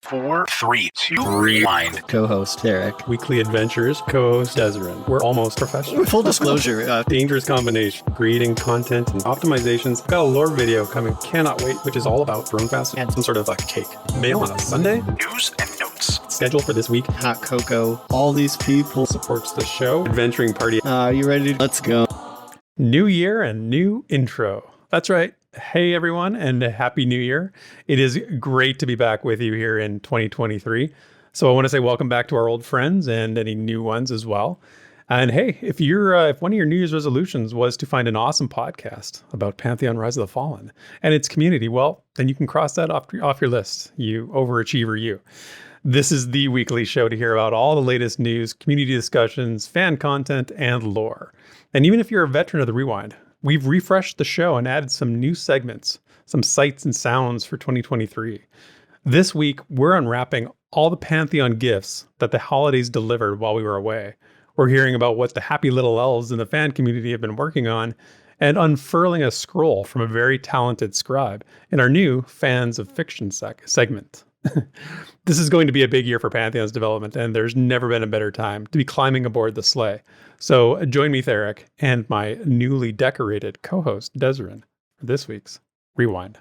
4, 3, 2, rewind. Co-host Derek. Weekly Adventures, co-host Desiree. We're almost professional. Full disclosure. Dangerous combination. Creating content and optimizations. Got a lore video coming. Cannot wait, which is all about Thronefast and some sort of like cake. Mail on a Sunday. News and notes. Schedule for this week. Hot cocoa. All these people. Supports the show. Adventuring party. Are you ready? Let's go. New year and new intro. That's right. Hey everyone, and Happy New Year. It is great to be back with you here in 2023. So I want to say welcome back to our old friends and any new ones as well. And hey, if one of your New Year's resolutions was to find an awesome podcast about Pantheon Rise of the Fallen and its community, well, then you can cross that off your list, you overachiever you. This is the weekly show to hear about all the latest news, community discussions, fan content, and lore. And even if you're a veteran of the Rewind, we've refreshed the show and added some new segments, some sights and sounds for 2023. This week, we're unwrapping all the Pantheon gifts that the holidays delivered while we were away. We're hearing about what the happy little elves in the fan community have been working on and unfurling a scroll from a very talented scribe in our new Fans of Fiction segment. This is going to be a big year for Pantheon's development, and there's never been a better time to be climbing aboard the sleigh. So join me, Theric, and my newly decorated co-host, Desiree, for this week's Rewind.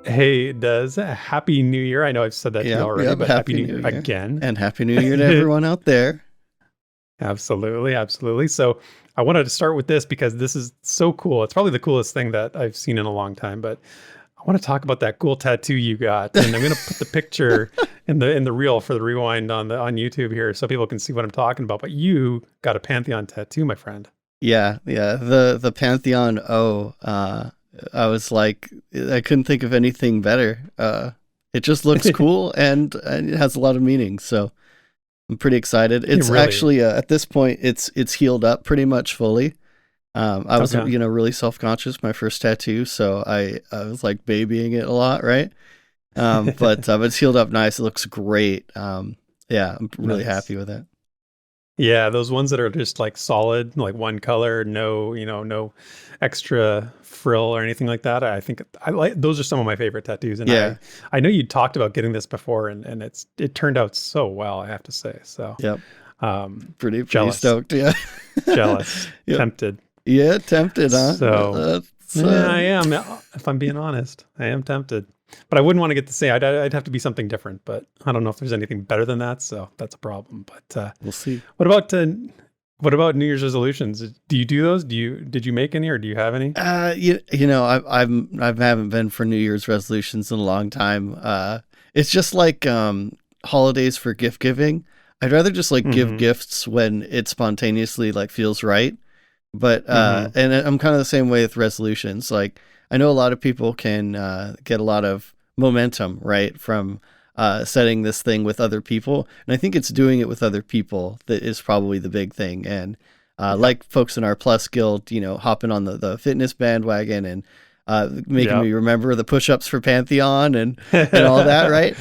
Hey, Des, Happy New Year. I know I've said that to you already, but Happy New Year again. And Happy New Year to everyone out there. Absolutely, absolutely. So I wanted to start with this because this is so cool. It's probably the coolest thing that I've seen in a long time, but I want to talk about that cool tattoo you got, and I'm going to put the picture in the reel for the Rewind on YouTube here, so people can see what I'm talking about. But you got a Pantheon tattoo, my friend. Yeah. The Pantheon O. I was like, I couldn't think of anything better. It just looks cool and it has a lot of meaning. So I'm pretty excited. It's really, actually at this point it's healed up pretty much fully. I was, really self-conscious my first tattoo, so I was like babying it a lot, right? But it's healed up nice. It looks great. I'm really happy with it. Yeah, those ones that are just like solid, like one color, no extra frill or anything like that. I think I like those are some of my favorite tattoos. And I know you talked about getting this before, and it turned out so well, I have to say. So yep, pretty jealous. Stoked. Yeah, jealous, yep. Tempted. Yeah, tempted, huh? So, I am. If I'm being honest, I am tempted. But I wouldn't want to get to say I'd have to be something different. But I don't know if there's anything better than that. So that's a problem. But we'll see. What about New Year's resolutions? Do you do those? Did you make any, or do you have any? I haven't been for New Year's resolutions in a long time. It's just like holidays for gift giving. I'd rather just like give gifts when it spontaneously like feels right. But and I'm kind of the same way with resolutions. Like I know a lot of people can get a lot of momentum, right, from setting this thing with other people. And I think it's doing it with other people that is probably the big thing. And like folks in our Plus Guild, hopping on the fitness bandwagon and making me remember the push-ups for Pantheon and all that, right?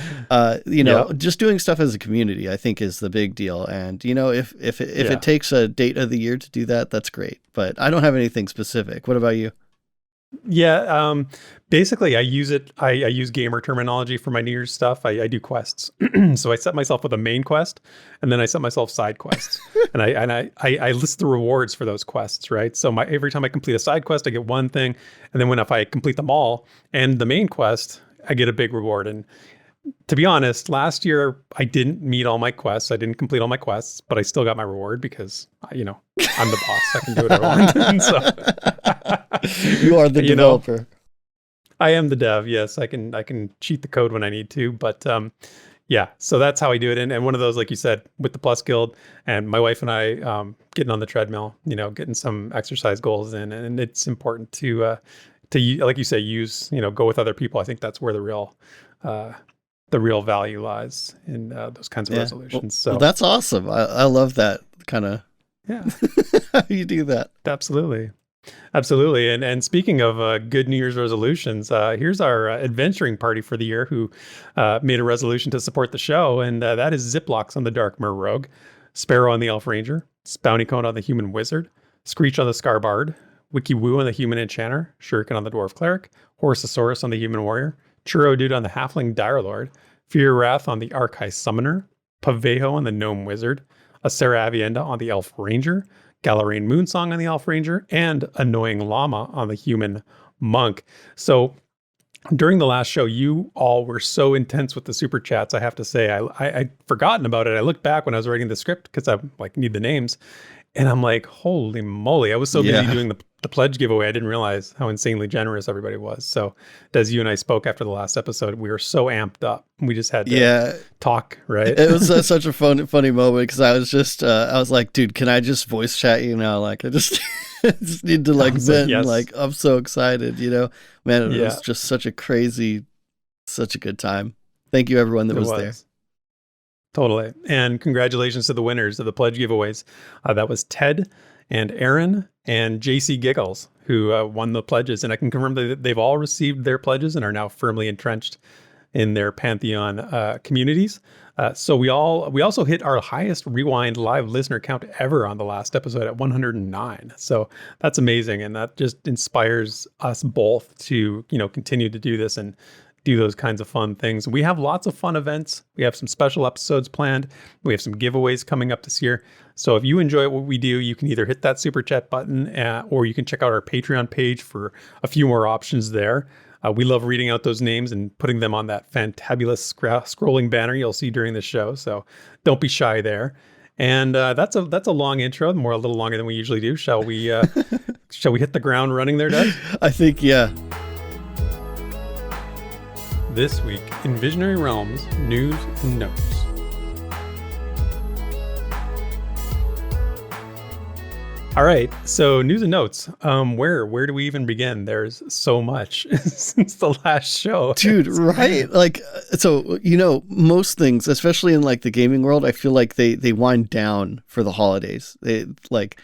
Just doing stuff as a community, I think, is the big deal. And if it takes a date of the year to do that, that's great. But I don't have anything specific. What about you? Yeah, basically I use gamer terminology for my New Year's stuff. I do quests. So I set myself with a main quest, and then I set myself side quests. and I list the rewards for those quests, right? So every time I complete a side quest, I get one thing, and then if I complete them all and the main quest, I get a big reward. And to be honest, last year I didn't meet all my quests. I didn't complete all my quests, but I still got my reward because I'm the boss. I can do whatever I want. So you are the developer. I am the dev. Yes, I can cheat the code when I need to. But so that's how I do it. And one of those, like you said, with the Plus Guild, and my wife and I getting on the treadmill, getting some exercise goals in, and it's important to like you say, use go with other people. I think that's where the real value lies in those kinds of resolutions. Well, that's awesome. I love that kind of. Yeah, how you do that. Absolutely. And speaking of good New Year's resolutions, here's our adventuring party for the year who made a resolution to support the show, and that is Ziplocs on the Dark Mer Rogue, Sparrow on the Elf Ranger, Spounicone on the Human Wizard, Screech on the Scarbard, Wiki-Woo on the Human Enchanter, Shuriken on the Dwarf Cleric, Horsasaurus on the Human Warrior, Churro Dude on the Halfling Dire Lord, Fear Wrath on the Archai Summoner, Pavejo on the Gnome Wizard, a Sarah Avienda on the Elf Ranger, Galarain Moonsong on the Elf Ranger, and Annoying Llama on the Human Monk. So during the last show, you all were so intense with the super chats. I have to say, I'd forgotten about it. I looked back when I was writing the script because I like need the names, and I'm like, holy moly! I was so busy doing the pledge giveaway, I didn't realize how insanely generous everybody was. So, Des, you and I spoke after the last episode. We were so amped up. We just had to talk, right? It was such a funny moment because I was just I was like, dude, can I just voice chat you now? Like, I just I just need to like vent. Yes. Like, I'm so excited, Man, it was just such a good time. Thank you, everyone that was there. Totally. And congratulations to the winners of the pledge giveaways. That was Ted and Aaron and JC Giggles who won the pledges. And I can confirm that they've all received their pledges and are now firmly entrenched in their Pantheon communities. So we also hit our highest rewind live listener count ever on the last episode at 109. So that's amazing. And that just inspires us both to, continue to do this and do those kinds of fun things. We have lots of fun events. We have some special episodes planned. We have some giveaways coming up this year. So if you enjoy what we do, you can either hit that super chat button or you can check out our Patreon page for a few more options there. We love reading out those names and putting them on that fantabulous scrolling banner you'll see during the show. So don't be shy there. And that's a long intro, a little longer than we usually do. Shall we hit the ground running there, Doug? I think, yeah. This week in Visionary Realms News and Notes. All right, so news and notes. Where do we even begin? There's so much since the last show. Dude, right? Like, so, most things, especially in like the gaming world, I feel like they wind down for the holidays. But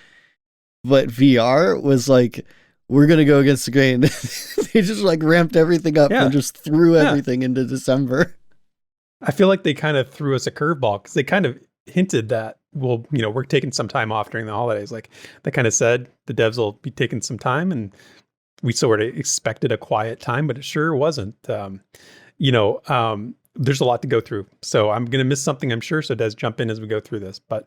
VR was like, we're going to go against the grain. They just like ramped everything up and just threw everything into December. I feel like they kind of threw us a curveball because they kind of hinted that, we're taking some time off during the holidays. Like they kind of said the devs will be taking some time, and we sort of expected a quiet time, but it sure wasn't. There's a lot to go through. So I'm going to miss something, I'm sure. So Des, jump in as we go through this. But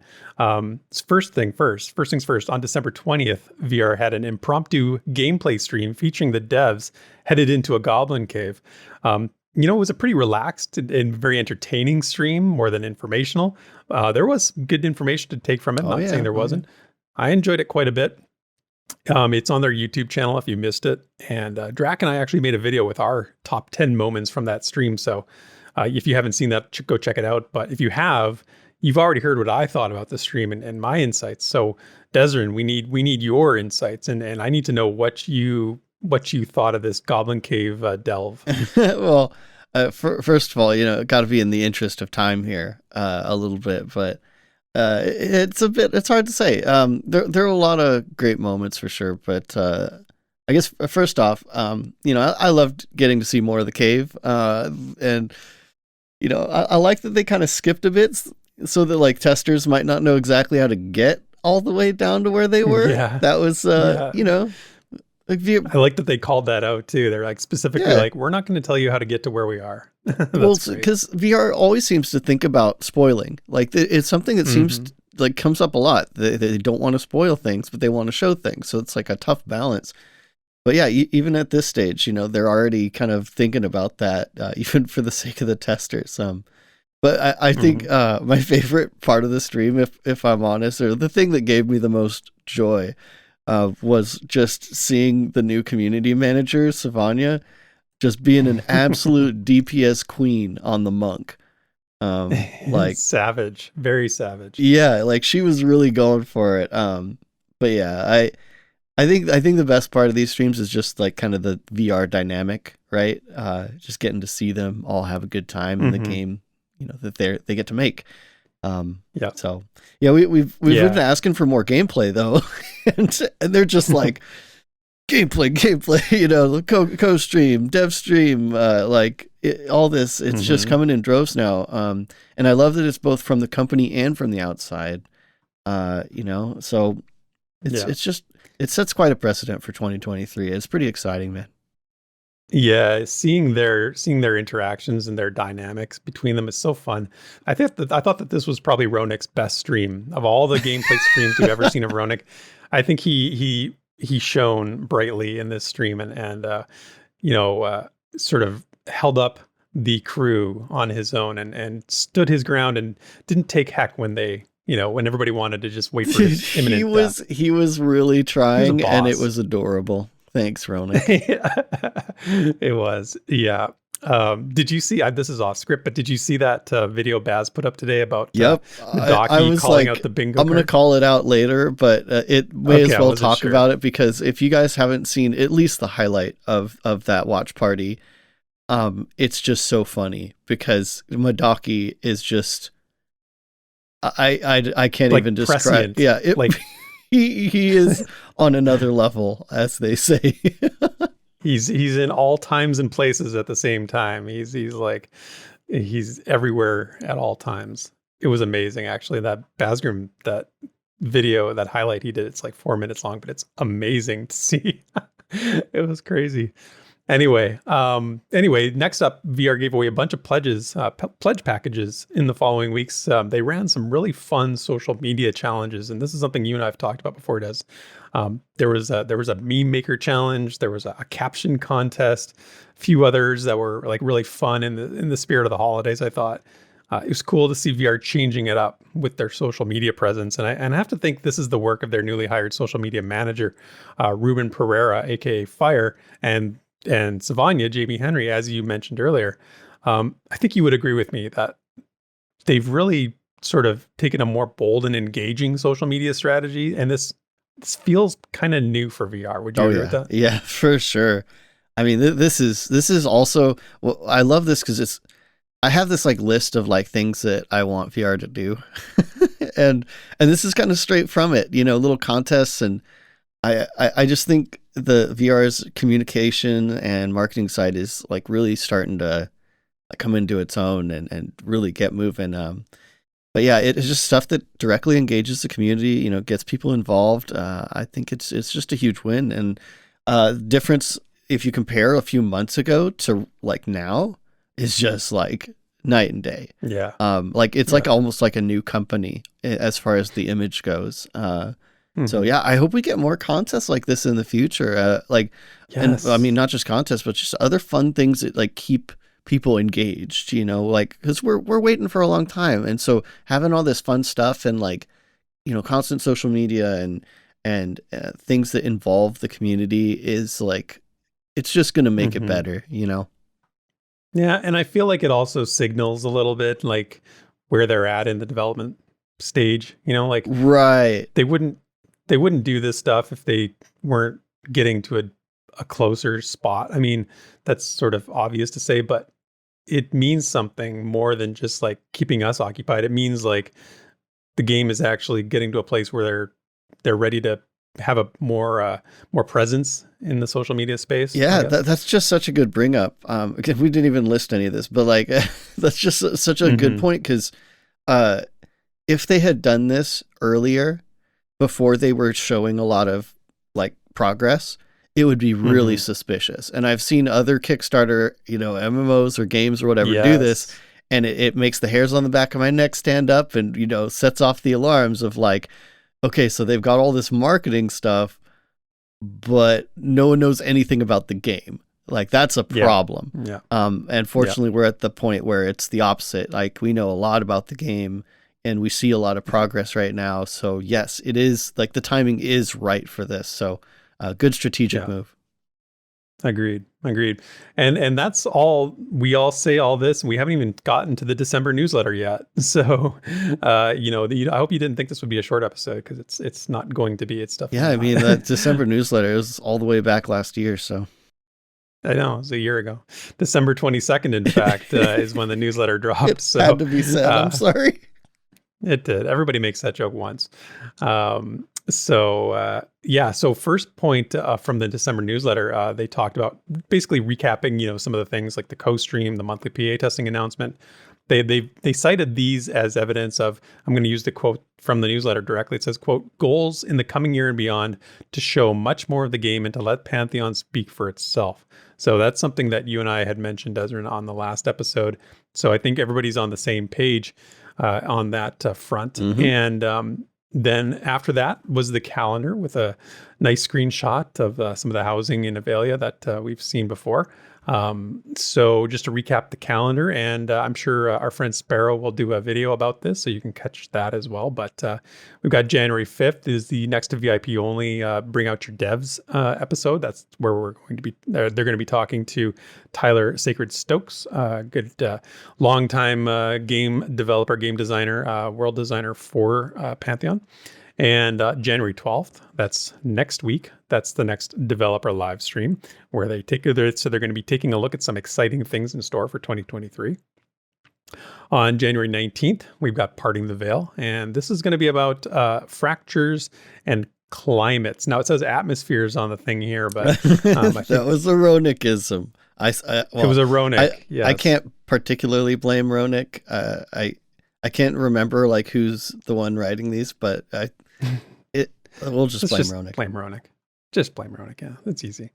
first things first, on December 20th, VR had an impromptu gameplay stream featuring the devs headed into a goblin cave. It was a pretty relaxed and very entertaining stream, more than informational. There was good information to take from it. Not saying there wasn't. I enjoyed it quite a bit. It's on their YouTube channel if you missed it. And Draq and I actually made a video with our top 10 moments from that stream. So if you haven't seen that, go check it out. But if you have, you've already heard what I thought about the stream and my insights. So Desrin, we need your insights, and I need to know what you thought of this Goblin Cave delve. Well, first of all, got to be in the interest of time here a little bit, but it's hard to say. There are a lot of great moments for sure, but I guess first off, I loved getting to see more of the cave, and I like that they kind of skipped a bit so that like testers might not know exactly how to get all the way down to where they were. Yeah. That was, I like that they called that out too. They're like specifically like, we're not going to tell you how to get to where we are. Well, because VR always seems to think about spoiling. Like it's something that seems like comes up a lot. They don't want to spoil things, but they want to show things. So it's like a tough balance. But yeah, even at this stage, they're already kind of thinking about that, even for the sake of the testers. But I think my favorite part of the stream, if I'm honest, or the thing that gave me the most joy, was just seeing the new community manager, Savanya, just being an absolute DPS queen on the monk. Like savage, very savage. Yeah, like she was really going for it. But yeah, I think the best part of these streams is just like kind of the VR dynamic, right? Just getting to see them all have a good time in the game, that they get to make. So yeah, we've been asking for more gameplay though, and they're just like gameplay, co-stream, dev stream, all this. It's just coming in droves now. And I love that it's both from the company and from the outside. So it's just, it sets quite a precedent for 2023. It's pretty exciting, man. Yeah, seeing their interactions and their dynamics between them is so fun. I thought that this was probably Ronik's best stream of all the gameplay streams we've ever seen of Ronik. I think he shone brightly in this stream and sort of held up the crew on his own and stood his ground and didn't take heck when when everybody wanted to just wait for his imminent death. He was really trying, and it was adorable. Thanks, Ronik. It was, yeah. Did you see? This is off script, but did you see that video Baz put up today about Medawky calling out the bingo? I'm going to call it out later, but it may as well talk about it, because if you guys haven't seen at least the highlight of that watch party, it's just so funny because Medawky is just I can't even describe. Prescient. Yeah, he is on another level, as they say. He's in all times and places at the same time. He's everywhere at all times. It was amazing, actually. That Bazgrim, that video, that highlight he did, it's like 4 minutes long, but it's amazing to see. It was crazy. Anyway, next up, VR gave away a bunch of pledge packages in the following weeks. They ran some really fun social media challenges, and this is something you and I have talked about before, Des. There was a meme maker challenge, there was a caption contest, a few others that were like really fun in the spirit of the holidays. I thought it was cool to see VR changing it up with their social media presence, and I have to think this is the work of their newly hired social media manager, Ruben Pereira, aka Fire, and Savanya, Jamie Henry, as you mentioned earlier. I think you would agree with me that they've really sort of taken a more bold and engaging social media strategy, and this feels kind of new for VR. Would you agree with that? Yeah, for sure. I mean, this is also, well, I love this because I have this like list of like things that I want VR to do, and this is kind of straight from it. Little contests, and I just think the VR's communication and marketing side is like really starting to come into its own and really get moving. But yeah, it's just stuff that directly engages the community, gets people involved. I think it's just a huge win. And difference, if you compare a few months ago to like now, is just like night and day. Yeah. It's like almost like a new company as far as the image goes. So yeah, I hope we get more contests like this in the future. Yes. And I mean, not just contests, but just other fun things that like keep people engaged, because we're waiting for a long time. And so having all this fun stuff and like, constant social media and things that involve the community is like, it's just going to make it better, Yeah. And I feel like it also signals a little bit like where they're at in the development stage, right. They wouldn't do this stuff if they weren't getting to a closer spot. I mean, that's sort of obvious to say, but it means something more than just like keeping us occupied. It means like the game is actually getting to a place where they're ready to have a more presence in the social media space. Yeah, that's just such a good bring up. We didn't even list any of this, but like that's just such a good point, because if they had done this earlier, before they were showing a lot of like progress, it would be really suspicious. And I've seen other Kickstarter, MMOs or games or whatever do this, and it makes the hairs on the back of my neck stand up and, sets off the alarms of like, okay, so they've got all this marketing stuff, but no one knows anything about the game. Like that's a problem. Yeah. And fortunately we're at the point where it's the opposite. Like we know a lot about the game, and we see a lot of progress right now. So yes, it is like the timing is right for this. So good strategic move. Agreed. And that's all. We all say all this, and we haven't even gotten to the December newsletter yet. So, I hope you didn't think this would be a short episode, because it's not going to be. It's stuff. Yeah, I mean, that December newsletter was all the way back last year. So I know, it was a year ago. December 22nd, in fact, is when the newsletter dropped. It had to be said. I'm sorry. It did. Everybody makes that joke once. So first point from the December newsletter, they talked about basically recapping, some of the things like the co-stream, the monthly PA testing announcement, They cited these as evidence of, I'm going to use the quote from the newsletter directly. It says, quote, goals in the coming year and beyond to show much more of the game and to let Pantheon speak for itself. So that's something that you and I had mentioned, Ezra, on the last episode. So I think everybody's on the same page on that front. Mm-hmm. And then after that was the calendar with a nice screenshot of some of the housing in Avalia that we've seen before. So just to recap the calendar, and I'm sure our friend Sparrow will do a video about this, so you can catch that as well. But we've got January 5th is the next to VIP only Bring Out Your Devs episode. That's where we're going to be. They're going to be talking to Tyler Sacred Stokes, good longtime game developer, game designer, world designer for Pantheon. And January 12th, that's next week. That's the next developer live stream where they're going to be taking a look at some exciting things in store for 2023. On January 19th, we've got Parting the Veil, and this is going to be about fractures and climates. Now it says atmospheres on the thing here, but that was a Ronickism. It was a Ronick. Yes. I can't particularly blame Ronick. I can't remember like who's the one writing these, but we'll just blame Ronick. Blame Ronick. Just blame Ronick. Yeah, that's easy.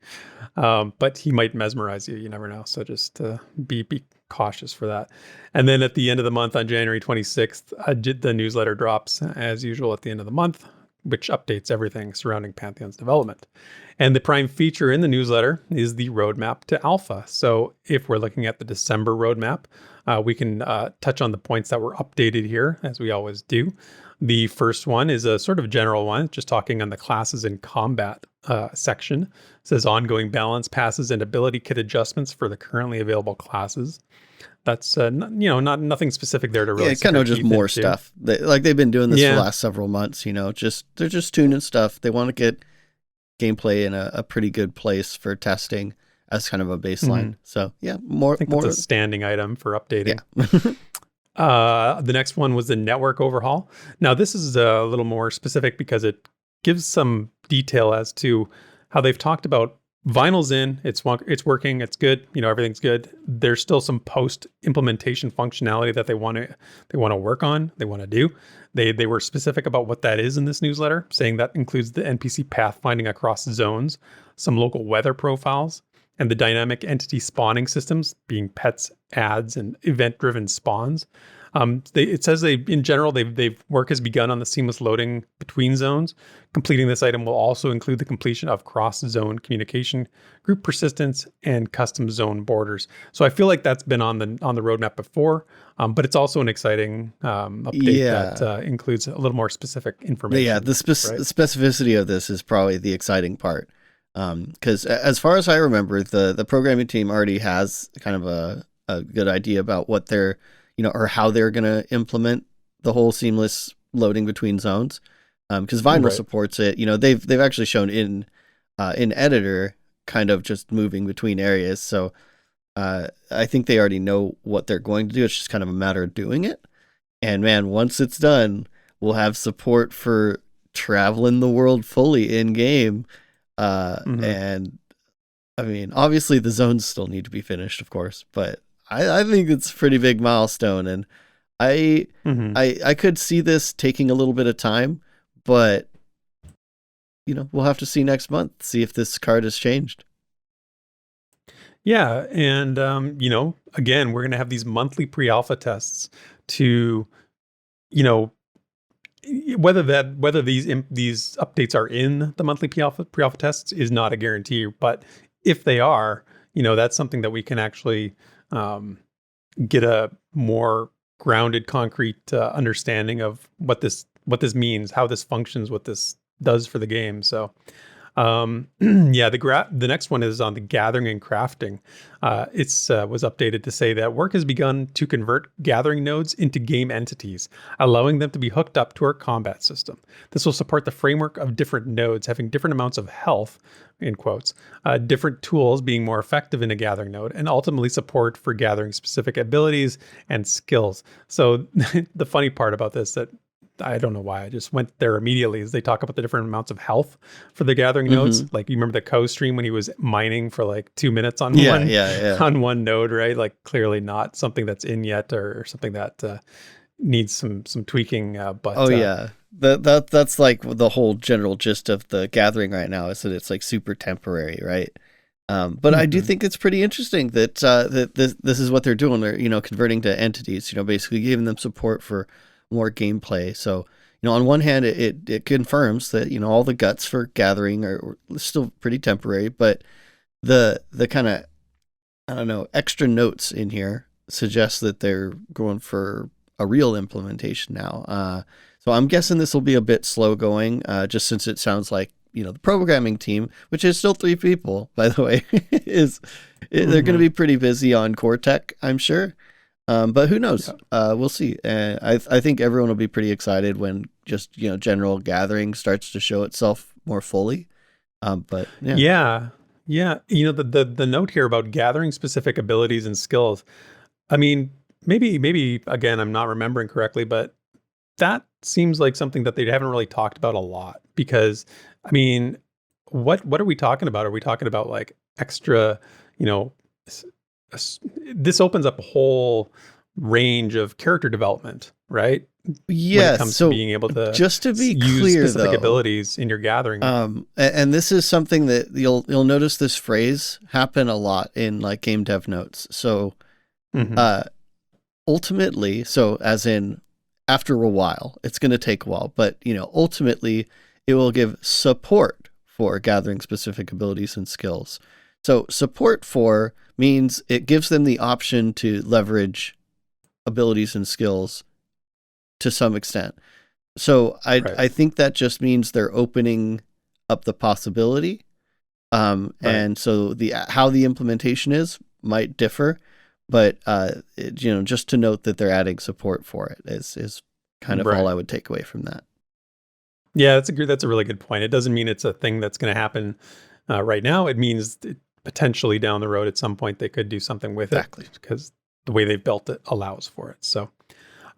But he might mesmerize you. You never know. So just be cautious for that. And then at the end of the month on January 26th, the newsletter drops as usual at the end of the month, which updates everything surrounding Pantheon's development. And the prime feature in the newsletter is the roadmap to alpha. So if we're looking at the December roadmap, we can touch on the points that were updated here, as we always do. The first one is a sort of general one, just talking on the classes and combat section. It says ongoing balance passes and ability kit adjustments for the currently available classes. That's nothing specific there to really. Yeah, kind of just more stuff. They've been doing this for the last several months. They're just tuning stuff. They want to get gameplay in a pretty good place for testing as kind of a baseline. Mm-hmm. So yeah, more. It's a standing item for updating. Yeah. The next one was the network overhaul. Now this is a little more specific because it gives some detail as to how they've talked about vinyl's in, it's working, it's good, everything's good. There's still some post implementation functionality that they want to work on, they want to do. They were specific about what that is in this newsletter, saying that includes the NPC pathfinding across zones, some local weather profiles, and the dynamic entity spawning systems, being pets, ads, and event-driven spawns. It says in general, work has begun on the seamless loading between zones. Completing this item will also include the completion of cross-zone communication, group persistence, and custom zone borders. So I feel like that's been on the roadmap before, but it's also an exciting update that includes a little more specific information. Yeah, the specificity of this is probably the exciting part. Because as far as I remember, the programming team already has kind of a good idea about what they're, or how they're going to implement the whole seamless loading between zones. Because Vinyl supports it. They've actually shown in editor kind of just moving between areas. So I think they already know what they're going to do. It's just kind of a matter of doing it. And man, once it's done, we'll have support for traveling the world fully in game. And I mean, obviously the zones still need to be finished, of course, but I think it's a pretty big milestone, and I could see this taking a little bit of time, but we'll have to see next month, see if this card has changed. Yeah, and again, we're going to have these monthly pre-alpha tests to whether these updates are in the monthly pre-alpha tests is not a guarantee, but if they are, that's something that we can actually get a more grounded, concrete understanding of what this means, how this functions, what this does for the game. So the next one is on the gathering and crafting. It's was updated to say that work has begun to convert gathering nodes into game entities, allowing them to be hooked up to our combat system. This will support the framework of different nodes having different amounts of health, in quotes, different tools being more effective in a gathering node, and ultimately support for gathering specific abilities and skills. So the funny part about this that I don't know why I just went there immediately as they talk about the different amounts of health for the gathering nodes. Like you remember the Co stream when he was mining for like 2 minutes on on one node, right? Like clearly not something that's in yet or something that needs some tweaking. But that's like the whole general gist of the gathering right now is that it's like super temporary, right? But I do think it's pretty interesting that that this is what they're doing. They're converting to entities, basically giving them support for more gameplay. So on one hand, it confirms that all the guts for gathering are still pretty temporary, but the kind of extra notes in here suggest that they're going for a real implementation now. So I'm guessing this will be a bit slow going, just since it sounds like the programming team, which is still 3 people, by the way, they're going to be pretty busy on core tech, I'm sure. But who knows? We'll see. I think everyone will be pretty excited when just general gathering starts to show itself more fully. But yeah. The note here about gathering specific abilities and skills. I mean, maybe again, I'm not remembering correctly, but that seems like something that they haven't really talked about a lot, because I mean, what are we talking about? Are we talking about like extra, this opens up a whole range of character development, right? Yes. When it comes to being able to just to be use clear, specific though, abilities in your gathering. And this is something that you'll notice this phrase happen a lot in like game dev notes. So, ultimately, so as in after a while, it's going to take a while, but ultimately it will give support for gathering specific abilities and skills. So support for means it gives them the option to leverage abilities and skills to some extent. So I think that just means they're opening up the possibility. And so how the implementation might differ, but just to note that they're adding support for it is kind of all I would take away from that. Yeah, that's a really good point. It doesn't mean it's a thing that's going to happen right now. It means potentially down the road at some point they could do something with it, because the way they've built it allows for it. So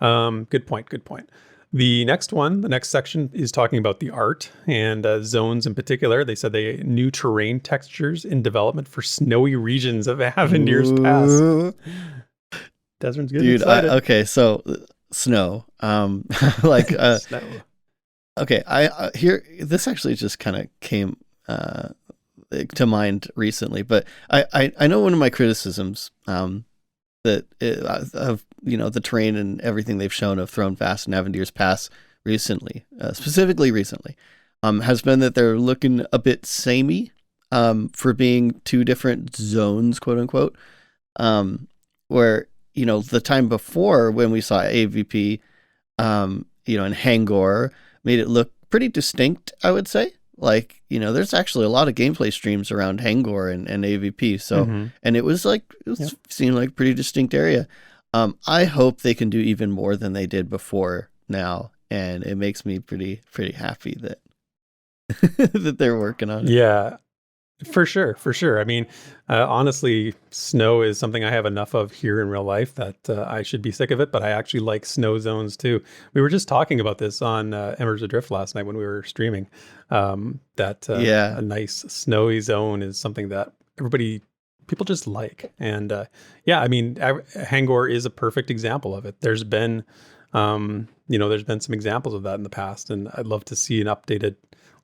good point. The next section is talking about the art and zones in particular. They said new terrain textures in development for snowy regions of Avendir's Pass. Desmond's getting excited. Okay, so snow. Snow. Okay, I here this actually just kind of came to mind recently, but I know one of my criticisms of the terrain and everything they've shown of Thronefast and Avendir's Pass recently, specifically recently, has been that they're looking a bit samey for being 2 different zones, quote unquote, where the time before when we saw AVP, and Hangor made it look pretty distinct, I would say. Like, there's actually a lot of gameplay streams around Hangor and AVP. So, and it seemed like a pretty distinct area. I hope they can do even more than they did before now. And it makes me pretty happy that that they're working on it. Yeah, for sure. I mean, honestly, snow is something I have enough of here in real life that I should be sick of it, but I actually like snow zones too. We were just talking about this on Embers Adrift last night when we were streaming, a nice snowy zone is something that people just like. And I mean, Hangor is a perfect example of it. There's been some examples of that in the past, and I'd love to see an updated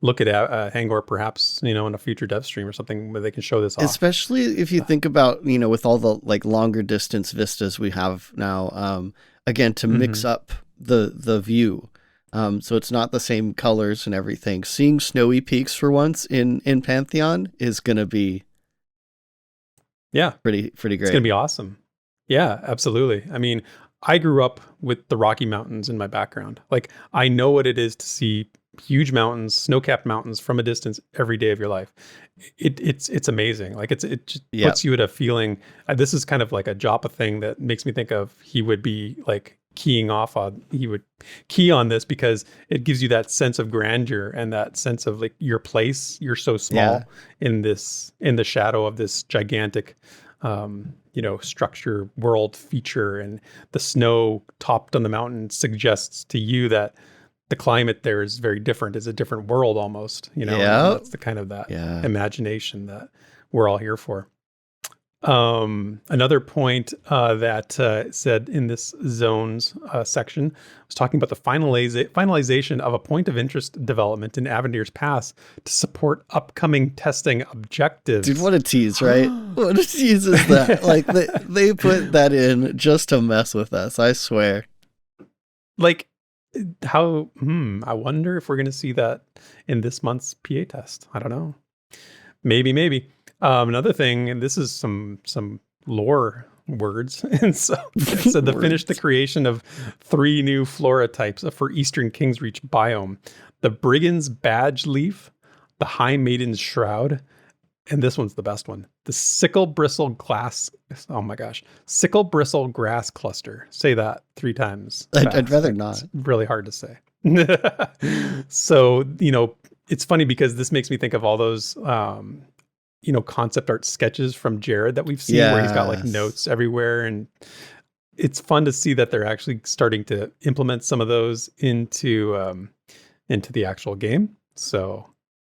look at Hangor perhaps, in a future dev stream or something where they can show this off. Especially if you think about, with all the like longer distance vistas we have now, again, to mix up the view. So it's not the same colors and everything. Seeing snowy peaks for once in Pantheon is going to be pretty great. It's going to be awesome. Yeah, absolutely. I mean, I grew up with the Rocky Mountains in my background. Like, I know what it is to see huge mountains, snow-capped mountains from a distance every day of your life. It's amazing. Like it just puts you at a feeling. This is kind of like a Joppa thing that makes me think of he would be like he would key on this because it gives you that sense of grandeur and that sense of like your place. You're so small in the shadow of this gigantic structure world feature, and the snow topped on the mountain suggests to you that the climate there is very different. It's a different world almost, you know. Yeah. And that's the kind of that imagination that we're all here for. Another point that said in this zones section was talking about the finalization of a point of interest development in Avenir's Pass to support upcoming testing objectives. Dude, what a tease, right? What a tease is that? Like they put that in just to mess with us, I swear. Like how, I wonder if we're going to see that in this month's PA test. I don't know. Maybe. Another thing, and this is some lore words, and so it said to finish the creation of 3 new flora types for Eastern King's Reach biome: the Brigand's Badge Leaf, the High Maiden's Shroud, and this one's the best one: the Sickle Bristle Grass Cluster. Say that 3 times. I'd rather not. It's really hard to say. So it's funny because this makes me think of all those. Concept art sketches from Jared that we've seen where he's got like notes everywhere. And it's fun to see that they're actually starting to implement some of those into the actual game. So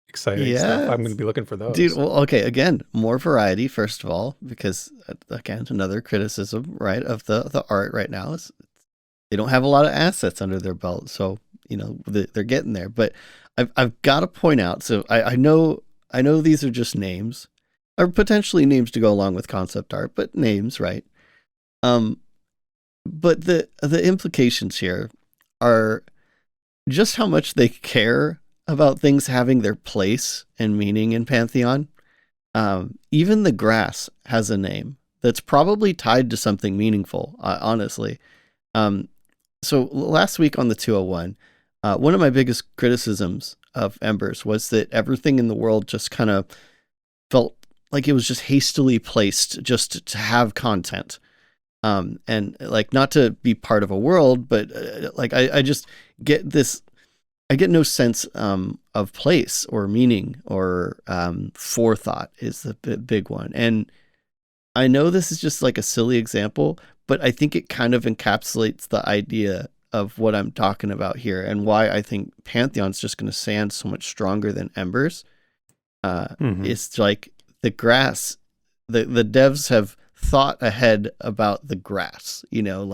exciting stuff. I'm going to be looking for those. Dude, well, okay, again, more variety, first of all, because again, another criticism, right, of the art right now is they don't have a lot of assets under their belt. So, they're getting there. But I've got to point out, so I know these are just names, or potentially names to go along with concept art, but names, right? But the implications here are just how much they care about things having their place and meaning in Pantheon. Even the grass has a name that's probably tied to something meaningful, honestly. So last week on the 201, one of my biggest criticisms of Embers was that everything in the world just kind of felt like it was just hastily placed just to have content. And like not to be part of a world, but I just get this, I get no sense of place or meaning or forethought is the big one. And I know this is just like a silly example, but I think it kind of encapsulates the idea of what I'm talking about here and why I think Pantheon's just going to stand so much stronger than Embers. It's like the grass, the devs have thought ahead about the grass, and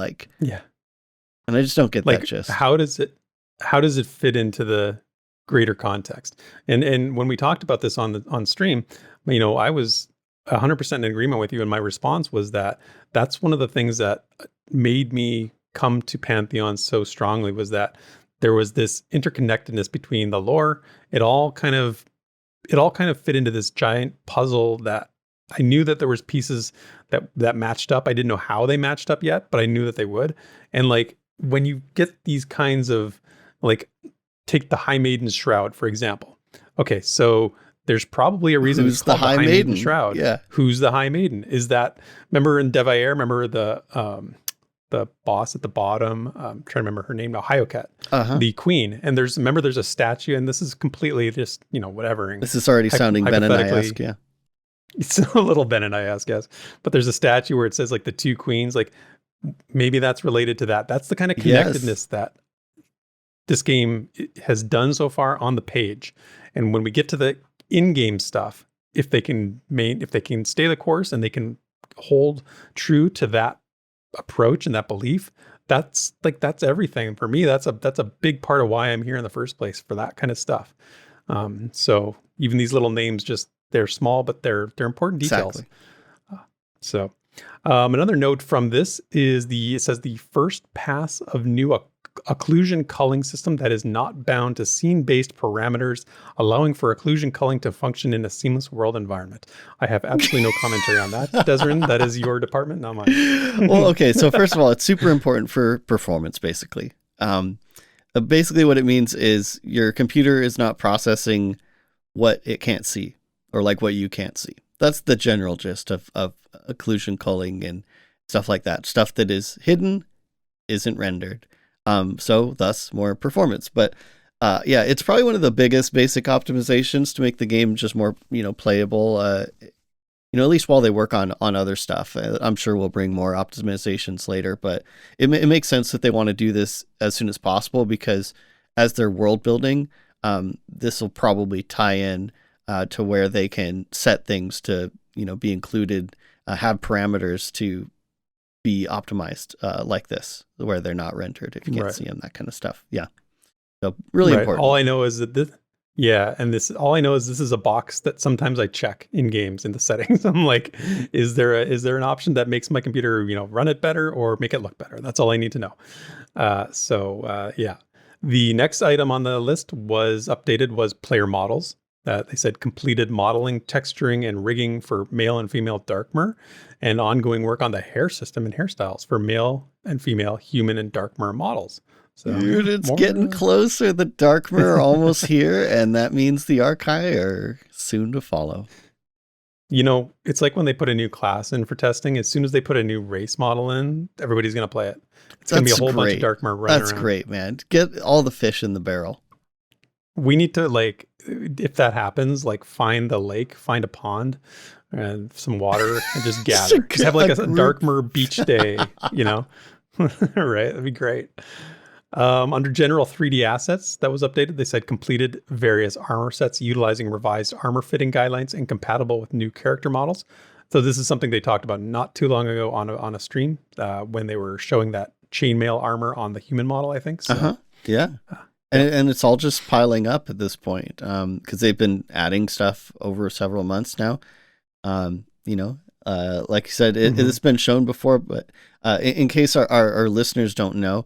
I just don't get that gist. How does it fit into the greater context? And when we talked about this on stream, I was 100% in agreement with you. And my response was that's one of the things that made me come to Pantheon so strongly, was that there was this interconnectedness between the lore. It all kind of fit into this giant puzzle that I knew that there was pieces that matched up. I didn't know how they matched up yet, but I knew that they would. And like when you get these kinds of take the High Maiden's Shroud, for example. Okay, so there's probably a reason it's called the High Maiden Shroud. Yeah. Who's the High Maiden? Is that, remember in Devair, remember the boss at the bottom, I'm trying to remember her name now, Hyoket, the queen. And there's a statue, and this is completely just, whatever. This is already sounding Benonai-esque, yeah. It's a little Benonai-esque, yes. But there's a statue where it says like the 2 queens, like maybe that's related to that. That's the kind of connectedness that this game has done so far on the page. And when we get to the in-game stuff, if they can stay the course and they can hold true to that approach and that belief, that's everything for me. That's a big part of why I'm here in the first place, for that kind of stuff. So even these little names, they're small, but they're important details. Exactly. Another note from this is it says the first pass of new occlusion culling system that is not bound to scene-based parameters, allowing for occlusion culling to function in a seamless world environment. I have absolutely no commentary on that, Desrin. That is your department, not mine. Well, okay. So first of all, it's super important for performance, basically. Basically what it means is your computer is not processing what it can't see, or like what you can't see. That's the general gist of occlusion culling and stuff like that. Stuff that is hidden isn't rendered. So thus more performance. But it's probably one of the biggest basic optimizations to make the game just more, playable. At least while they work on other stuff. I'm sure we'll bring more optimizations later, but it makes sense that they want to do this as soon as possible, because as they're world building, this will probably tie in to where they can set things to, be included, have parameters to be optimized like this, where they're not rendered if you can't see them, that kind of stuff. Yeah. So really important. All I know is that all I know is this is a box that sometimes I check in games in the settings. I'm like, is there an option that makes my computer, run it better or make it look better? That's all I need to know. Yeah. The next item on the list was player models. They said completed modeling, texturing, and rigging for male and female Darkmer, and ongoing work on the hair system and hairstyles for male and female human and Darkmer models. So, dude, it's getting closer. The Darkmer are almost here, and that means the Archai are soon to follow. It's like when they put a new class in for testing. As soon as they put a new race model in, everybody's going to play it. It's going to be a whole bunch of Darkmer running around. That's great, man. Get all the fish in the barrel. We need to, if that happens, find the lake, find a pond, and some water, and just gather. Just have a Darkmer beach day, Right? That'd be great. Under general 3D assets that was updated, they said completed various armor sets utilizing revised armor fitting guidelines and compatible with new character models. So this is something they talked about not too long ago on a stream when they were showing that chainmail armor on the human model, I think. So, yeah. And it's all just piling up at this point because they've been adding stuff over several months now. Like you said, it's been shown before, but in case our listeners don't know,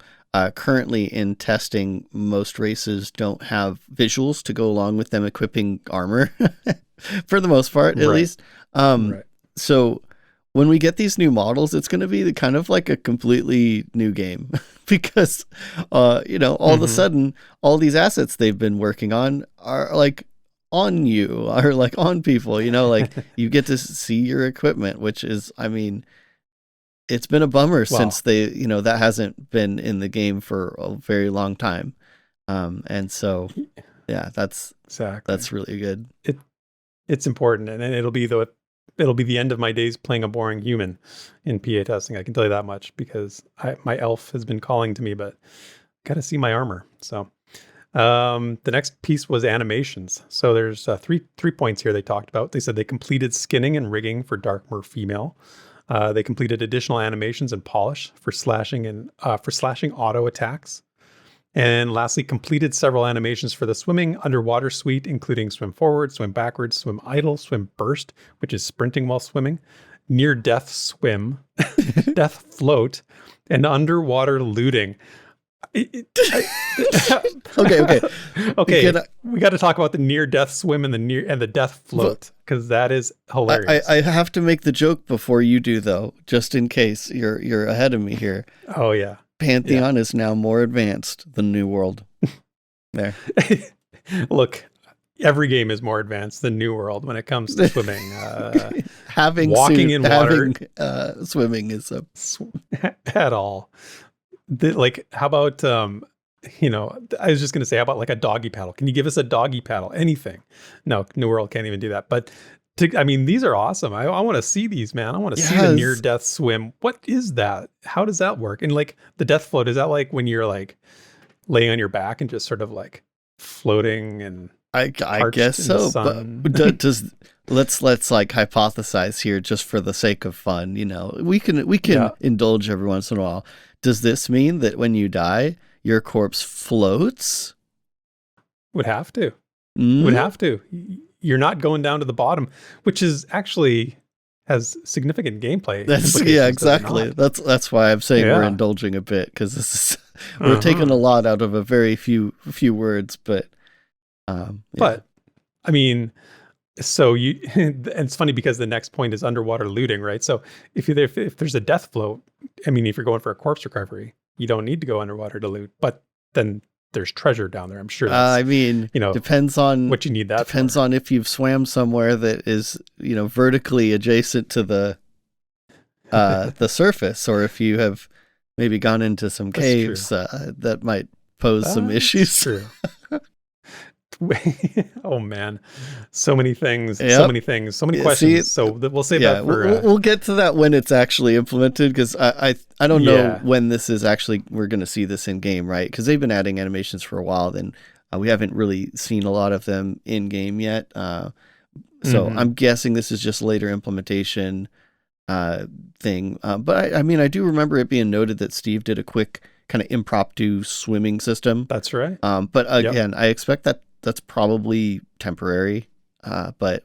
currently in testing, most races don't have visuals to go along with them equipping armor for the most part, at least. So when we get these new models, it's going to be kind of like a completely new game because, all of a sudden, all these assets they've been working on are on you, are on people, you get to see your equipment, which is, it's been a bummer since they, that hasn't been in the game for a very long time. And so, yeah, that's really good. It's important, and it'll be the end of my days playing a boring human in PA testing. I can tell you that much because my elf has been calling to me, but got to see my armor. So the next piece was animations. So there's three points here they talked about. They said they completed skinning and rigging for Darkmer female. They completed additional animations and polish for slashing auto attacks. And lastly, completed several animations for the swimming underwater suite, including swim forward, swim backwards, swim idle, swim burst, which is sprinting while swimming, near death swim, death float, and underwater looting. Okay. We got to talk about the near death swim and the death float because that is hilarious. I have to make the joke before you do, though, just in case you're ahead of me here. Oh yeah. Pantheon is now more advanced than New World. There. Look, every game is more advanced than New World when it comes to swimming. Walking in water, swimming is at all. How about I was just going to say, how about a doggy paddle? Can you give us a doggy paddle? Anything? No, New World can't even do that. But these are awesome. I want to see these, man. I want to see the near death swim. What is that? How does that work? And the death float, is that when you're laying on your back and just sort of floating and I guess so. But let's hypothesize here just for the sake of fun. We can indulge every once in a while. Does this mean that when you die, your corpse floats? Would have to. Would have to. You're not going down to the bottom, which is actually has significant gameplay. Exactly. That's why I'm saying we're indulging a bit because this is we're taking a lot out of a very few words, but. But so and it's funny because the next point is underwater looting, right? So if there's a death float, if you're going for a corpse recovery, you don't need to go underwater to loot, but then there's treasure down there. I'm sure. Depends on what you need. That depends on if you've swam somewhere that is, vertically adjacent to the surface, or if you have maybe gone into some caves that might pose some issues. True. Oh man, so many things, so Yep. many things, so many Yeah, questions. see, So we'll save yeah, that for. we'll get to that when it's actually implemented, because I don't know Yeah. when this is actually, we're going to see this in game, right? Because they've been adding animations for a while, then we haven't really seen a lot of them in game yet. So I'm guessing this is just later implementation thing. But I mean, I do remember it being noted that Steve did a quick kind of impromptu swimming system. That's right. But again, I expect that that's probably temporary. But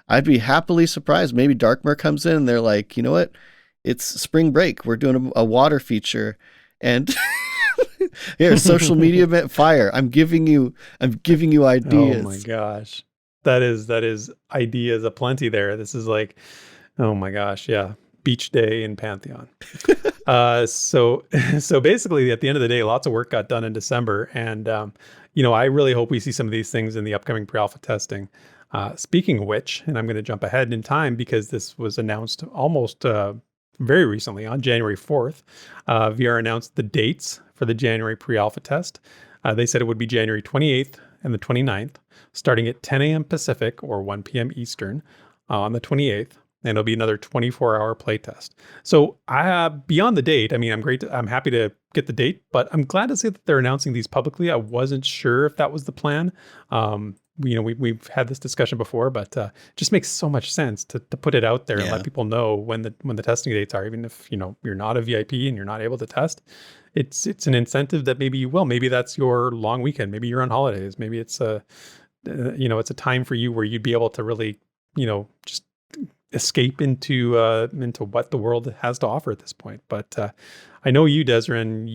I'd be happily surprised. Maybe Darkmer comes in and they're like, you know what? It's spring break. We're doing a water feature, and here, social media meant fire. I'm giving you ideas. Oh my gosh, that is ideas aplenty there. This is like, oh my gosh, yeah, beach day in Pantheon. So basically, at the end of the day, lots of work got done in December, and I really hope we see some of these things in the upcoming pre-alpha testing. Speaking of which, and I'm going to jump ahead in time because this was announced almost very recently on January 4th. VR announced the dates for the January pre-alpha test. They said it would be January 28th and the 29th, starting at 10 a.m. Pacific or 1 p.m. Eastern on the 28th. And it'll be another 24-hour playtest. So beyond the date, I mean, I'm happy to get the date, but I'm glad to see that they're announcing these publicly. I wasn't sure if that was the plan. We've had this discussion before, but just makes so much sense to put it out there and let people know when the testing dates are. Even if you're not a VIP and you're not able to test, it's an incentive that maybe you will. Maybe that's your long weekend. Maybe you're on holidays. Maybe it's it's a time for you where you'd be able to really just escape into what the world has to offer at this point. But I know you, Desrin,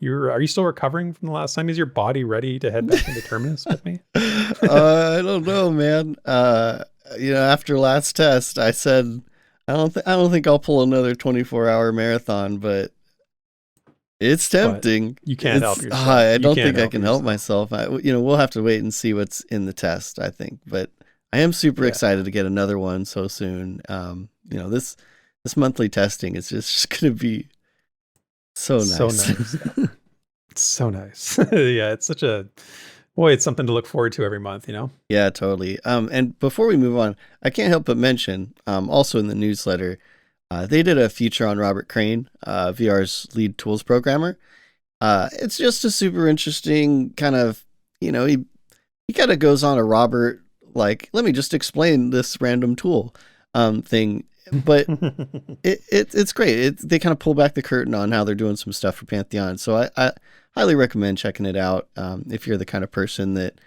are you still recovering from the last time? Is your body ready to head back into Terminus with me? I don't know, man. After last test, I said I don't think I'll pull another 24-hour marathon, but it's tempting. But you can't help yourself. I don't think I can help myself. We'll have to wait and see what's in the test, I think. But I am super excited to get another one so soon. This monthly testing is just going to be so nice. So nice. Yeah. It's so nice. Yeah, it's it's something to look forward to every month, Yeah, totally. And before we move on, I can't help but mention, also in the newsletter, they did a feature on Robert Crane, VR's lead tools programmer. It's just a super interesting kind of, he kind of goes on a Robert, like, let me just explain this random tool thing. But it's great. They kind of pull back the curtain on how they're doing some stuff for Pantheon. So I highly recommend checking it out if you're the kind of person that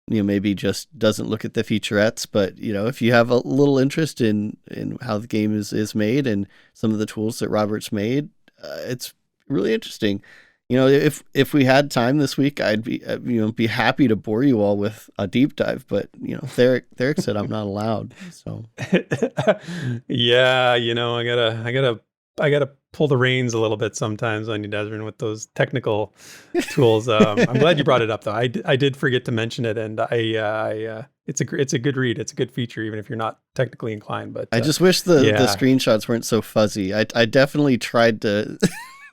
maybe just doesn't look at the featurettes, but if you have a little interest in how the game is made and some of the tools that Robert's made, it's really interesting. If we had time this week, I'd be happy to bore you all with a deep dive, but Theric said I'm not allowed. So yeah, I gotta pull the reins a little bit sometimes on you, Desrin, with those technical tools. I'm glad you brought it up though. I did forget to mention it, and it's a good read. It's a good feature, even if you're not technically inclined. But I just wish the screenshots weren't so fuzzy. I definitely tried to.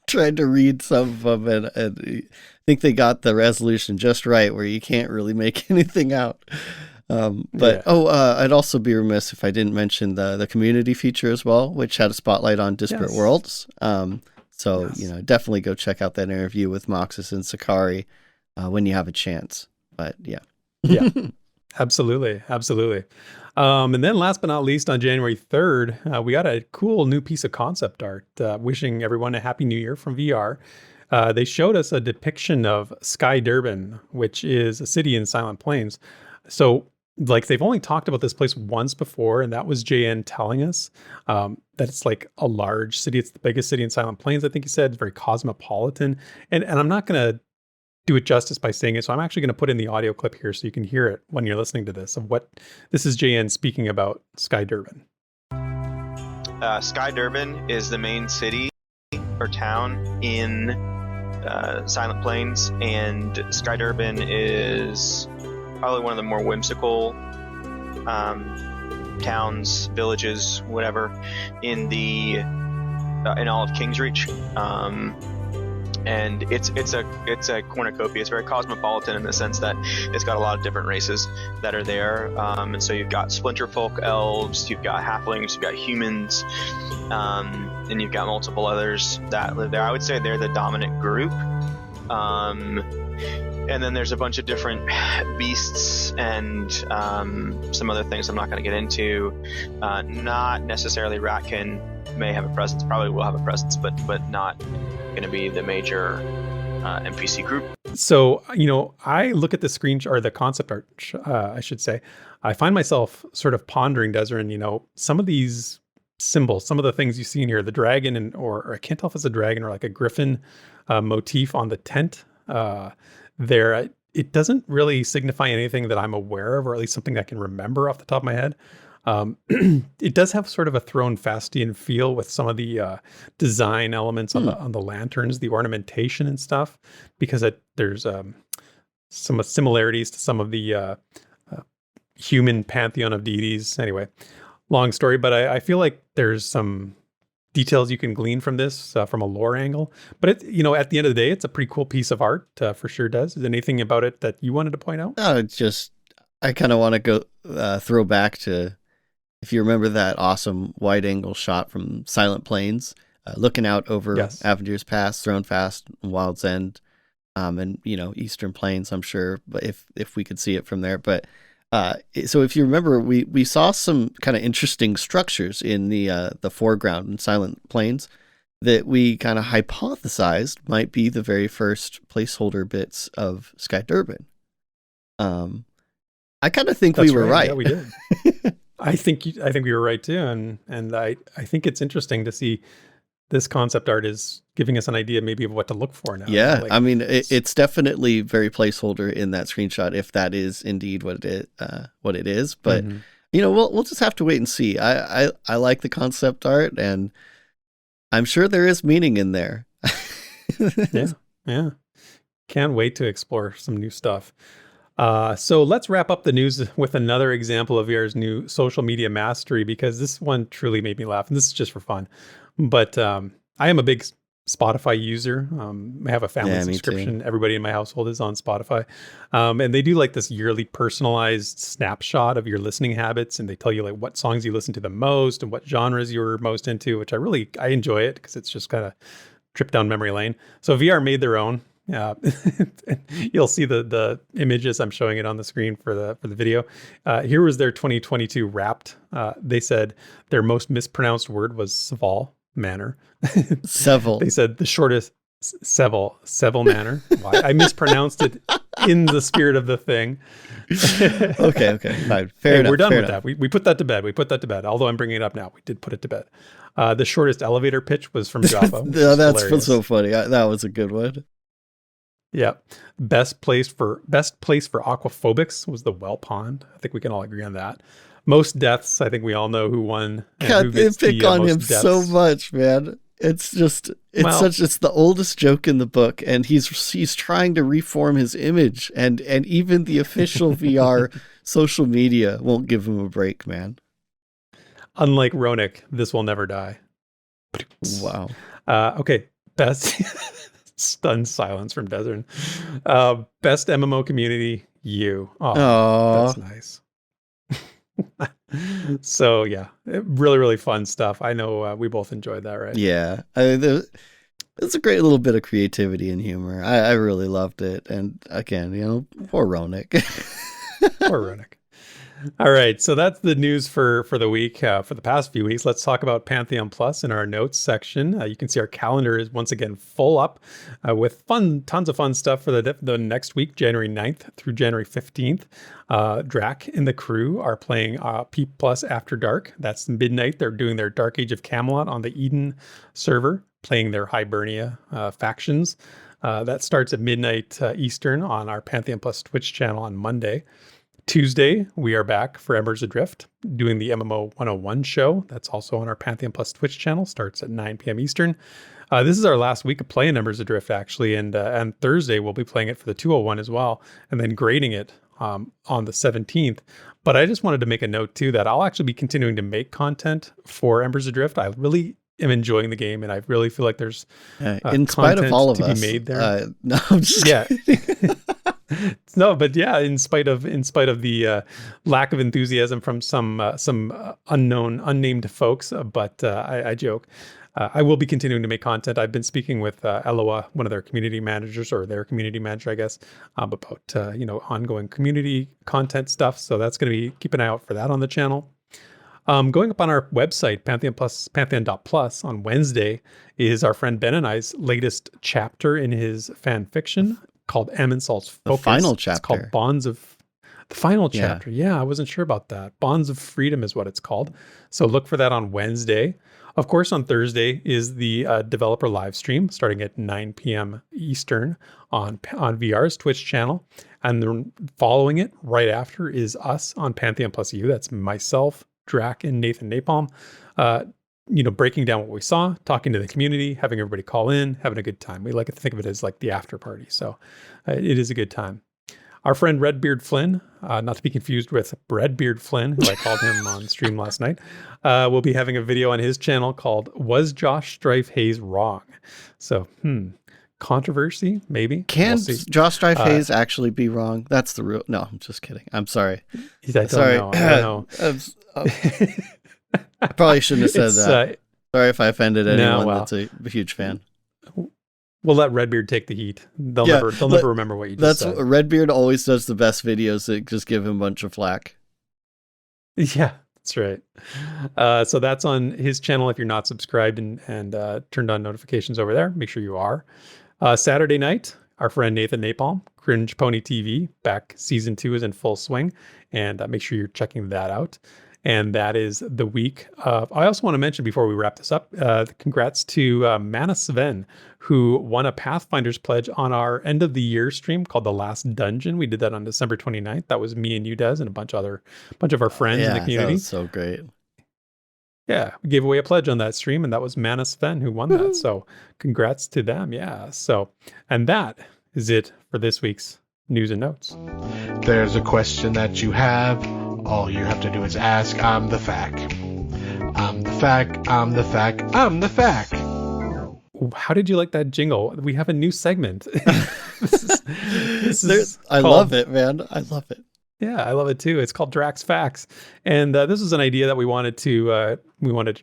Tried to read some of them, and I think they got the resolution just right where you can't really make anything out. I'd also be remiss if I didn't mention the community feature as well, which had a spotlight on Disparate Worlds. Definitely go check out that interview with Moxus and Sakari when you have a chance. But yeah, absolutely. And then last but not least, on January 3rd, we got a cool new piece of concept art wishing everyone a happy new year from VR. They showed us a depiction of Sky Durban, which is a city in Silent Plains. So they've only talked about this place once before, and that was JN telling us that it's like a large city. It's the biggest city in Silent Plains, I think he said. It's very cosmopolitan. And I'm not going to do it justice by saying it. So I'm actually going to put in the audio clip here so you can hear it when you're listening to this, of what this is JN speaking about Sky Durban. Sky Durban is the main city or town in Silent Plains, and Sky Durban is probably one of the more whimsical towns, villages, whatever, in all of Kingsreach. and it's a cornucopia. It's very cosmopolitan in the sense that it's got a lot of different races that are there. And so you've got splinterfolk elves, you've got halflings, you've got humans, and you've got multiple others that live there. I would say they're the dominant group. And then there's a bunch of different beasts and some other things I'm not going to get into. Not necessarily Ratkin may have a presence, probably will have a presence, but not going to be the major NPC group. So, I look at the or the concept art, I should say. I find myself sort of pondering, Desrin, some of these symbols, some of the things you see in here, the dragon or I can't tell if it's a dragon or like a griffin motif on the tent there. It doesn't really signify anything that I'm aware of, or at least something I can remember off the top of my head. It does have sort of a Thronefastian feel with some of the design elements on the lanterns, the ornamentation and stuff, because there's some similarities to some of the human pantheon of deities. Anyway, long story, but I feel like there's some details you can glean from this from a lore angle. But at the end of the day, it's a pretty cool piece of art for sure. Is there anything about it that you wanted to point out? No, it's just I kind of want to go throw back to, if you remember that awesome wide angle shot from Silent Plains, looking out over Avenger's Pass, Thronefast, and Wild's End, and Eastern Plains, I'm sure, but if we could see it from there. But so if you remember, we saw some kind of interesting structures in the foreground in Silent Plains that we kind of hypothesized might be the very first placeholder bits of Sky Durban. I kind of think we were right. Yeah, we did. I think we were right too, and I think it's interesting to see this concept art is giving us an idea maybe of what to look for now. Yeah, I mean it's definitely very placeholder in that screenshot if that is indeed what it is. But we'll just have to wait and see. I like the concept art, and I'm sure there is meaning in there. Yeah. Can't wait to explore some new stuff. So let's wrap up the news with another example of Yair's new social media mastery, because this one truly made me laugh, and this is just for fun. But I am a big Spotify user. I have a family subscription. Everybody in my household is on Spotify. And they do like this yearly personalized snapshot of your listening habits, and they tell you like what songs you listen to the most and what genres you're most into, which I enjoy it because it's just kind of trip down memory lane. So VR made their own. You'll see the images. I'm showing it on the screen for the video. Here was their 2022 Wrapped. They said their most mispronounced word was Seval Manor. Sevel. They said the shortest Sevel Manor. I mispronounced it in the spirit of the thing. Okay, fine. Fair enough. We're done with that. We put that to bed. Although I'm bringing it up now. We did put it to bed. The shortest elevator pitch was from Java. That's so funny. That was a good one. Yeah. Best place for aquaphobics was the well pond. I think we can all agree on that. Most deaths, I think we all know who won. God, they pick on him so much, man. It's the oldest joke in the book, and he's trying to reform his image, and even the official VR social media won't give him a break, man. Unlike Ronick, this will never die. Wow. Okay. Best stunned silence from Desert. Best MMO community, you. Oh, that's nice. So yeah, really, really fun stuff. I know we both enjoyed that, right? Yeah. It's a great little bit of creativity and humor. I really loved it. And again, poor Ronick. Poor Ronick. All right, so that's the news for the week, for the past few weeks. Let's talk about Pantheon Plus in our notes section. You can see our calendar is once again full up with tons of fun stuff for the next week, January 9th through January 15th. Draq and the crew are playing P Plus After Dark. That's midnight. They're doing their Dark Age of Camelot on the Eden server, playing their Hibernia factions. That starts at midnight Eastern on our Pantheon Plus Twitch channel on Monday. Tuesday, we are back for Embers Adrift, doing the MMO 101 show. That's also on our Pantheon Plus Twitch channel, starts at 9 p.m. Eastern. This is our last week of playing Embers Adrift, actually, and Thursday we'll be playing it for the 201 as well, and then grading it on the 17th. But I just wanted to make a note, too, that I'll actually be continuing to make content for Embers Adrift. I really am enjoying the game, and I really feel like there's in spite of all of to us, be made there. No, I'm just kidding. No, but yeah, in spite of the lack of enthusiasm from some unnamed folks, but I joke. I will be continuing to make content. I've been speaking with Eloa, one of their community managers, or their community manager, I guess, about ongoing community content stuff. So that's going to be, keep an eye out for that on the channel. Going up on our website, Pantheon.plus on Wednesday is our friend Benonai's latest chapter in his fan fiction called Amensol's Focus. The final chapter. It's called Bonds of... The final chapter. Yeah, I wasn't sure about that. Bonds of Freedom is what it's called. So look for that on Wednesday. Of course, on Thursday is the developer live stream starting at 9 p.m. Eastern on VR's Twitch channel. And then following it right after is us on Pantheon Plus U. That's myself, Draq, and Nathan Napalm. Breaking down what we saw, talking to the community, having everybody call in, having a good time. We like to think of it as like the after party. So it is a good time. Our friend Redbeard Flynn, not to be confused with Breadbeard Flynn, who I called him on stream last night, will be having a video on his channel called Was Josh Strife Hayes Wrong? So, controversy, maybe. Can we'll Josh Strife Hayes actually be wrong? That's the real... No, I'm just kidding. I'm sorry. I don't know. I probably shouldn't have said that. Sorry if I offended anyone that's a huge fan. We'll let Redbeard take the heat. They'll never remember what you just said. Redbeard always does the best videos that just give him a bunch of flack. Yeah, that's right. So that's on his channel. If you're not subscribed and turned on notifications over there, make sure you are. Saturday night, our friend Nathan Napalm, Cringe Pony TV, back season 2 is in full swing, and make sure you're checking that out. And that is the week of... I also want to mention before we wrap this up, congrats to Mana Sven, who won a Pathfinder's pledge on our end of the year stream called The Last Dungeon. We did that on December 29th. That was me and you, Des, and a bunch of our friends in the community. That was so great. Yeah, we gave away a pledge on that stream, and that was Mana Sven who won that. So congrats to them. Yeah. So, and that is it for this week's news and notes. There's a question that you have. All you have to do is ask. I'm the fact. I'm the fact. I'm the fact. I'm the fact. How did you like that jingle? We have a new segment. I love it, man. I love it. Yeah, I love it too. It's called Draq's Facts, and this is an idea that we wanted to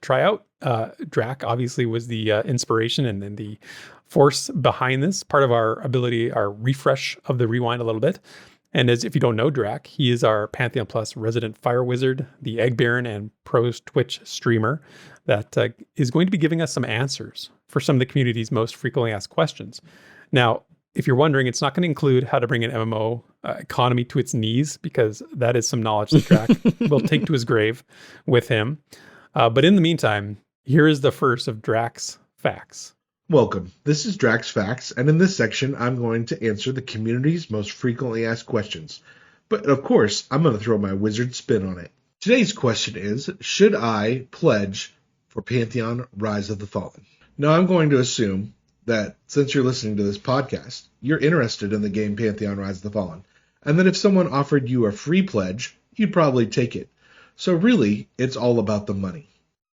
try out. Draq obviously was the inspiration and the force behind this. Part of our ability, our refresh of the rewind a little bit. And as if you don't know Draq, he is our Pantheon Plus resident fire wizard, the Egg Baron, and pros Twitch streamer that is going to be giving us some answers for some of the community's most frequently asked questions. Now, if you're wondering, it's not going to include how to bring an MMO economy to its knees, because that is some knowledge that Draq will take to his grave with him. But in the meantime, here is the first of Draq's Facts. Welcome. This is Draq's Facts, and in this section, I'm going to answer the community's most frequently asked questions. But of course, I'm going to throw my wizard spin on it. Today's question is, should I pledge for Pantheon Rise of the Fallen? Now, I'm going to assume that since you're listening to this podcast, you're interested in the game Pantheon Rise of the Fallen, and that if someone offered you a free pledge, you'd probably take it. So really, it's all about the money.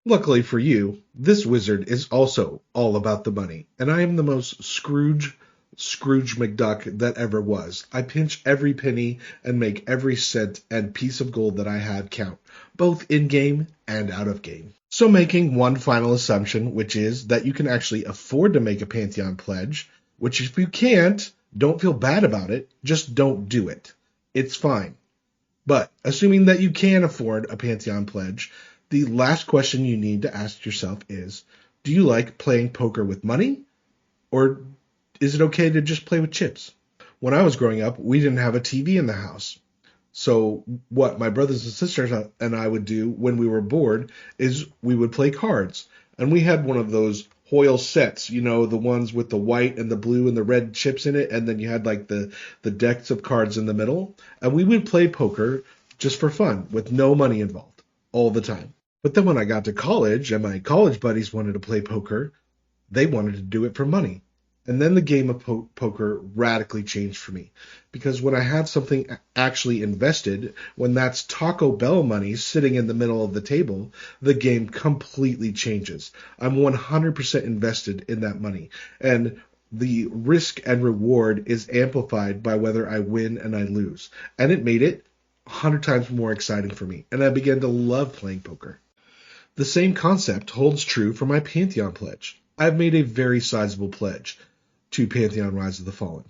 Luckily for you, this wizard is also all about the money, and I am the most Scrooge McDuck that ever was. I pinch every penny and make every cent and piece of gold that I have count, both in-game and out of game. So making one final assumption, which is that you can actually afford to make a Pantheon pledge, which if you can't, don't feel bad about it, just don't do it. It's fine. But assuming that you can afford a Pantheon pledge, the last question you need to ask yourself is, do you like playing poker with money? Or is it okay to just play with chips? When I was growing up, we didn't have a TV in the house. So what my brothers and sisters and I would do when we were bored is we would play cards. And we had one of those Hoyle sets, you know, the ones with the white and the blue and the red chips in it. And then you had like the decks of cards in the middle. And we would play poker just for fun with no money involved all the time. But then when I got to college and my college buddies wanted to play poker, they wanted to do it for money. And then the game of poker radically changed for me. Because when I have something actually invested, when that's Taco Bell money sitting in the middle of the table, the game completely changes. I'm 100% invested in that money. And the risk and reward is amplified by whether I win and I lose. And it made it 100 times more exciting for me. And I began to love playing poker. The same concept holds true for my Pantheon pledge. I've made a very sizable pledge to Pantheon Rise of the Fallen.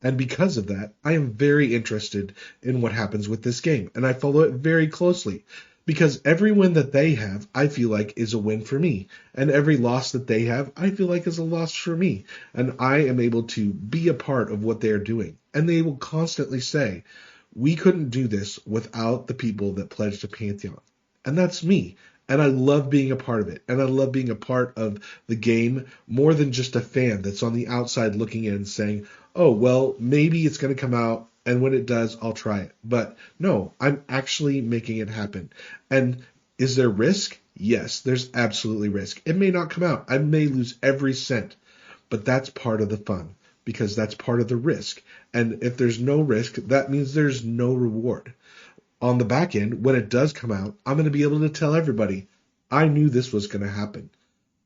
And because of that, I am very interested in what happens with this game, and I follow it very closely, because every win that they have, I feel like is a win for me, and every loss that they have, I feel like is a loss for me, and I am able to be a part of what they're doing. And they will constantly say, we couldn't do this without the people that pledged to Pantheon. And that's me. And I love being a part of it. And I love being a part of the game more than just a fan that's on the outside looking in and saying, oh, well, maybe it's going to come out. And when it does, I'll try it. But no, I'm actually making it happen. And is there risk? Yes, there's absolutely risk. It may not come out. I may lose every cent. But that's part of the fun, because that's part of the risk. And if there's no risk, that means there's no reward. On the back end, when it does come out, I'm going to be able to tell everybody, I knew this was going to happen.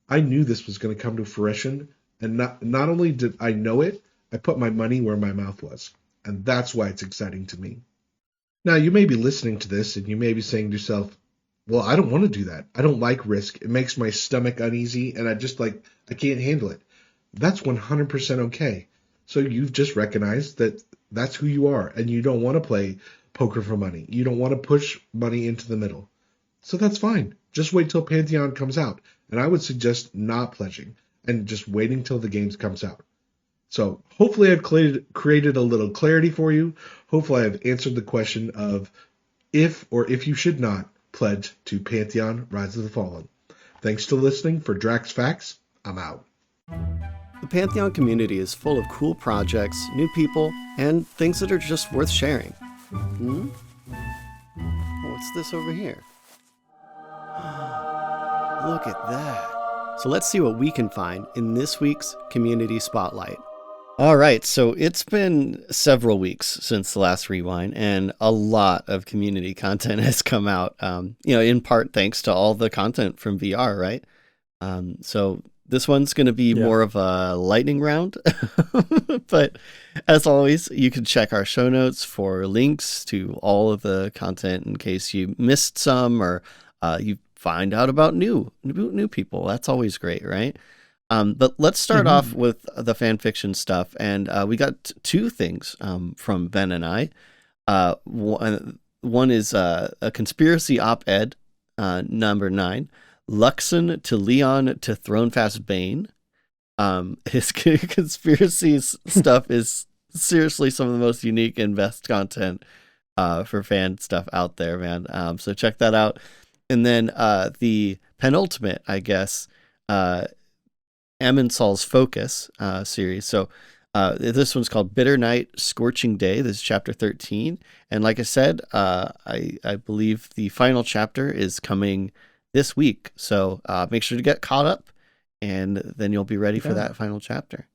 I knew this was going to come to fruition. And not only did I know it, I put my money where my mouth was. And that's why it's exciting to me. Now, you may be listening to this and you may be saying to yourself, well, I don't want to do that. I don't like risk. It makes my stomach uneasy and I can't handle it. That's 100% okay. So you've just recognized that that's who you are and you don't want to play poker for money. You don't want to push money into the middle. So that's fine. Just wait till Pantheon comes out. And I would suggest not pledging and just waiting till the game comes out. So hopefully I've created a little clarity for you. Hopefully I've answered the question of if you should not pledge to Pantheon Rise of the Fallen. Thanks for listening. For Draq's Facts, I'm out. The Pantheon community is full of cool projects, new people, and things that are just worth sharing. What's this over here? Look at that. So let's see what we can find in this week's Community Spotlight. All right, so it's been several weeks since the last rewind, and a lot of community content has come out, in part thanks to all the content from VR, right? So this one's going to be more of a lightning round, but as always, you can check our show notes for links to all of the content in case you missed some or you find out about new people. That's always great, right? But let's start off with the fan fiction stuff, and we got two things from Benonai. One is a conspiracy op-ed, number 9. Luckson to Leon to Thronefast Bane. His conspiracy stuff is seriously some of the most unique and best content for fan stuff out there, man. So check that out. And then the penultimate, I guess, Amensol's Focus series. So this one's called Bitter Night, Scorching Day. This is chapter 13. And like I said, I believe the final chapter is coming this week. So make sure to get caught up, and then you'll be ready for that final chapter.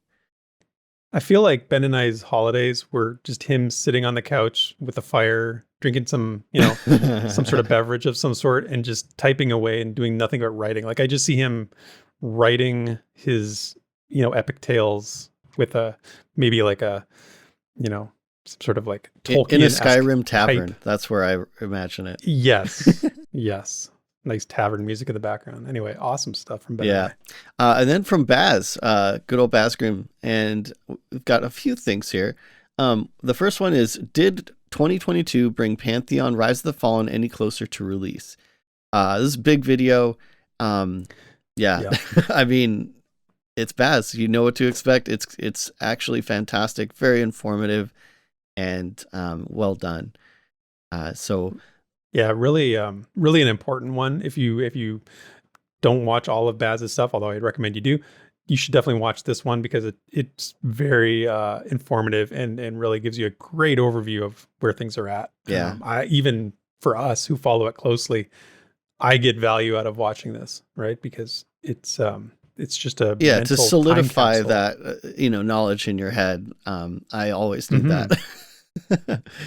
I feel like Benonai's holidays were just him sitting on the couch with a fire, drinking some, some sort of beverage of some sort, and just typing away and doing nothing but writing. Like I just see him writing his, epic tales with maybe like a, some sort of like Tolkien in a Skyrim tavern. Type. That's where I imagine it. Yes. Yes. Nice tavern music in the background. Anyway, awesome stuff from Benonai. Yeah. And then from Baz, good old Bazgrim. And we've got a few things here. The first one is, did 2022 bring Pantheon Rise of the Fallen any closer to release? This is a big video. Yeah. I mean, it's Baz. You know what to expect. It's actually fantastic, very informative, and well done. Yeah, really an important one. If you don't watch all of Baz's stuff, although I'd recommend you do, you should definitely watch this one because it's very informative and really gives you a great overview of where things are at. Yeah. Even for us who follow it closely, I get value out of watching this, right? Because it's it's just a Yeah, to mental time solidify capsule. that, knowledge in your head. I always need Mhm. that.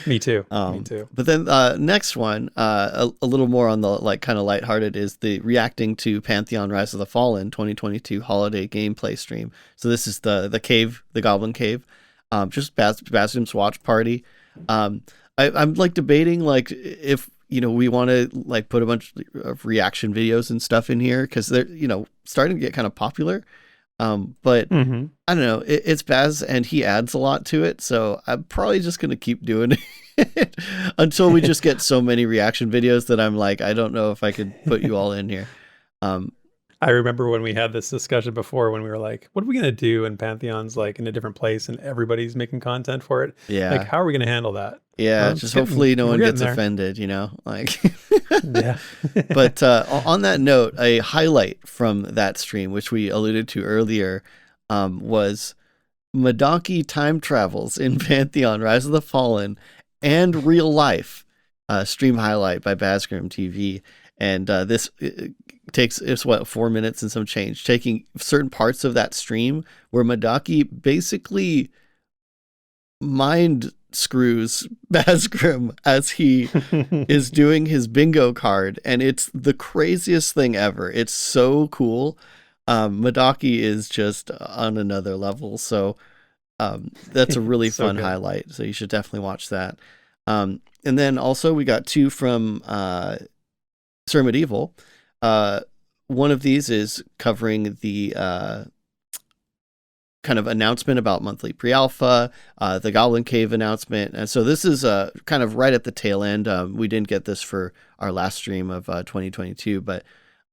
Me too. Me too. But then next one, a little more on the like kind of lighthearted, is the reacting to Pantheon Rise of the Fallen 2022 holiday gameplay stream. So this is the cave, the Goblin Cave, just Basgrim's watch party. I'm like debating like if we want to like put a bunch of reaction videos and stuff in here because they're starting to get kind of popular. But Mm-hmm. I don't know. It's Baz, and he adds a lot to it, so I'm probably just gonna keep doing it until we just get so many reaction videos that I'm like, I don't know if I could put you all in here. I remember when we had this discussion before, when we were like, what are we going to do? And Pantheon's like in a different place and everybody's making content for it. Yeah. Like, how are we going to handle that? Yeah. Well, just hopefully no we're one getting gets there. offended, like. Yeah. But on that note, a highlight from that stream, which we alluded to earlier, was Medawky time travels in Pantheon Rise of the Fallen and real life, stream highlight by BazgrimTV. And this it's 4 minutes and some change, taking certain parts of that stream where Medawky basically mind screws Bazgrim as he is doing his bingo card, and it's the craziest thing ever. It's so cool. Medawky is just on another level, so that's a really So fun good. highlight, so you should definitely watch that. And then also we got two from Sir Medieval. One of these is covering the kind of announcement about monthly pre-alpha, the Goblin Cave announcement. And so this is kind of right at the tail end. We didn't get this for our last stream of 2022, but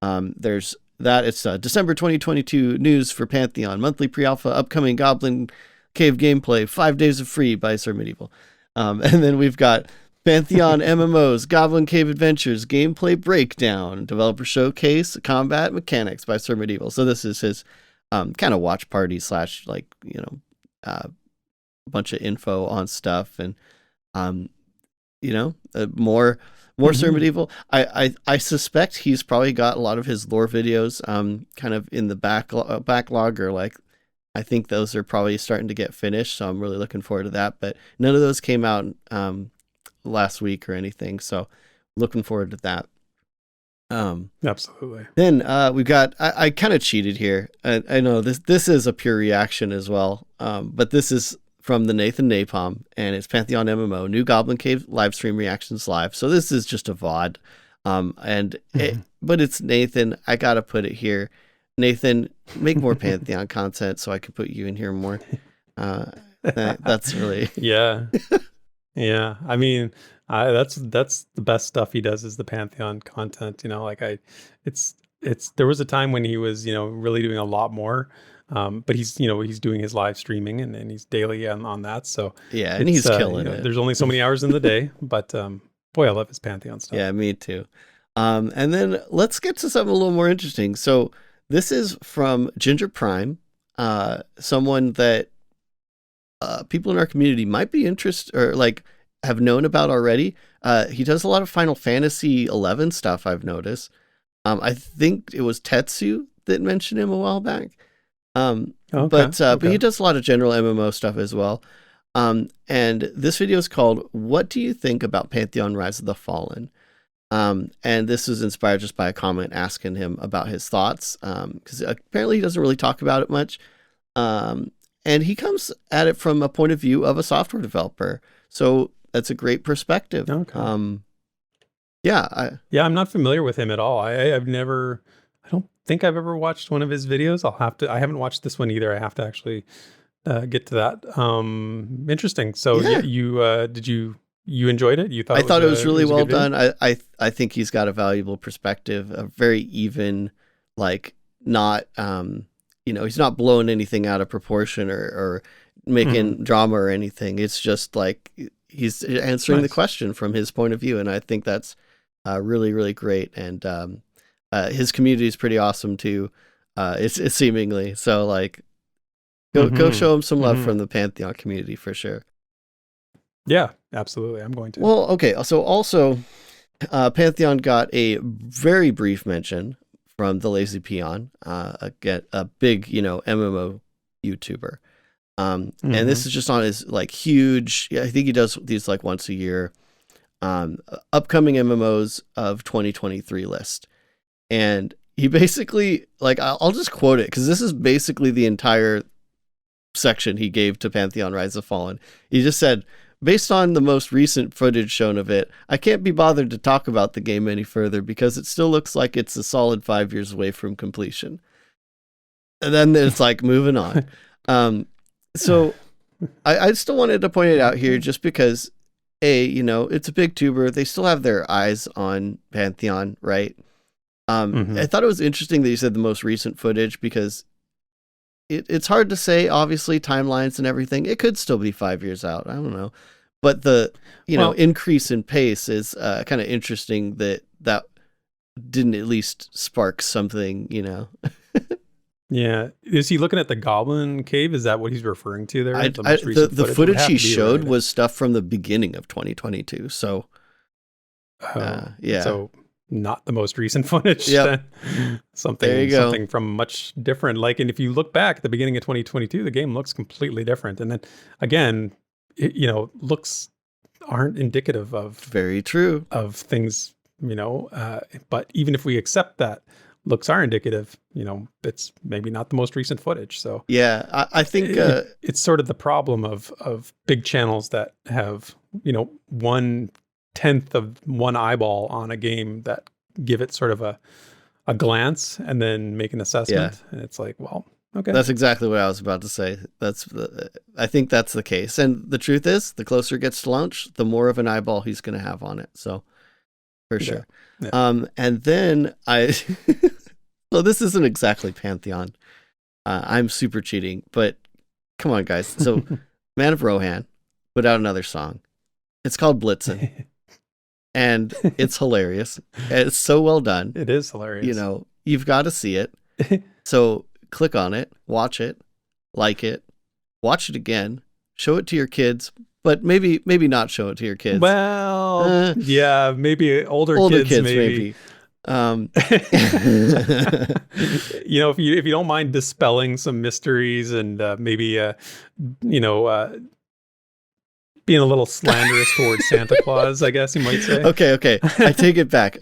there's that. It's December 2022 news for Pantheon, monthly pre-alpha, upcoming Goblin Cave gameplay, 5 days of free by Sir Medieval. And then we've got Pantheon MMOs, Goblin Cave Adventures, gameplay breakdown, developer showcase, combat mechanics by Sir Medieval. So this is his kind of watch party / like, bunch of info on stuff and, more Sir Medieval. I suspect he's probably got a lot of his lore videos kind of in the backlog, or like, I think those are probably starting to get finished. So I'm really looking forward to that. But none of those came out last week or anything, so looking forward to that. Absolutely. Then we've got, I kind of cheated here. I know this is a pure reaction as well, but this is from the Nathan Napalm, and it's Pantheon MMO, new Goblin Cave live stream reactions live. So this is just a VOD, but it's Nathan. I gotta put it here. Nathan, make more Pantheon content so I can put you in here more. That's really Yeah. Yeah. I mean, that's the best stuff he does is the Pantheon content. There was a time when he was, really doing a lot more. But he's doing his live streaming and he's daily on that. So yeah, and he's killing it. There's only so many hours in the day, but boy, I love his Pantheon stuff. Yeah, me too. And then let's get to something a little more interesting. So this is from Ginger Prime, someone that people in our community might be interested or like have known about already. He does a lot of Final Fantasy 11 stuff, I've noticed. I think it was Tetsu that mentioned him a while back. But he does a lot of general MMO stuff as well. And this video is called "What Do You Think About Pantheon Rise of the Fallen?" And this was inspired just by a comment asking him about his thoughts, because apparently he doesn't really talk about it much. And he comes at it from a point of view of a software developer. So that's a great perspective. Okay. I'm not familiar with him at all. I don't think I've ever watched one of his videos. I haven't watched this one either. I have to actually get to that. Interesting. So Yeah. you enjoyed it? I thought it was really well a good video? done. I think he's got a valuable perspective, a very even, like not, he's not blowing anything out of proportion or making drama or anything. It's just like he's answering the question from his point of view. And I think that's really, really great. And his community is pretty awesome too. It's seemingly so like go show him some love from the Pantheon community for sure. Yeah, absolutely. I'm going to. Well, okay. So also, Pantheon got a very brief mention from the Lazy Peon, a big, MMO YouTuber. And this is just on his like huge, I think he does these like once a year, upcoming MMOs of 2023 list. And he basically, like, I'll just quote it because this is basically the entire section he gave to Pantheon Rise of Fallen. He just said, based on the most recent footage shown of it, I can't be bothered to talk about the game any further because it still looks like it's a solid 5 years away from completion. And then it's like moving on. So I still wanted to point it out here just because, it's a big tuber. They still have their eyes on Pantheon, right? I thought it was interesting that you said the most recent footage because it's hard to say, obviously, timelines and everything. It could still be 5 years out. I don't know. But the, increase in pace is kind of interesting that didn't at least spark something, Yeah. Is he looking at the Goblin cave? Is that what he's referring to there? The footage he showed was stuff from the beginning of 2022. So, yeah. So not the most recent footage. Yep. Then. Something from much different. Like, and if you look back at the beginning of 2022, the game looks completely different. And then again, looks aren't indicative of very true of things, but even if we accept that looks are indicative, it's maybe not the most recent footage. So yeah, I think it's sort of the problem of big channels that have, 1/10 of one eyeball on a game that give it sort of a glance and then make an assessment. And it's like, well, okay. That's exactly what I was about to say. I think that's the case. And the truth is, the closer it gets to launch, the more of an eyeball he's going to have on it. So for sure. Yeah. And then so this isn't exactly Pantheon. I'm super cheating, but come on, guys. So Man of Rohan put out another song. It's called Blitzen. And it's hilarious. It's so well done. It is hilarious. You've got to see it. So click on it, watch it, like it, watch it again, show it to your kids, but maybe not show it to your kids. Well, yeah, maybe older kids maybe. If you don't mind dispelling some mysteries and maybe being a little slanderous towards Santa Claus, I guess you might say. Okay. I take it back.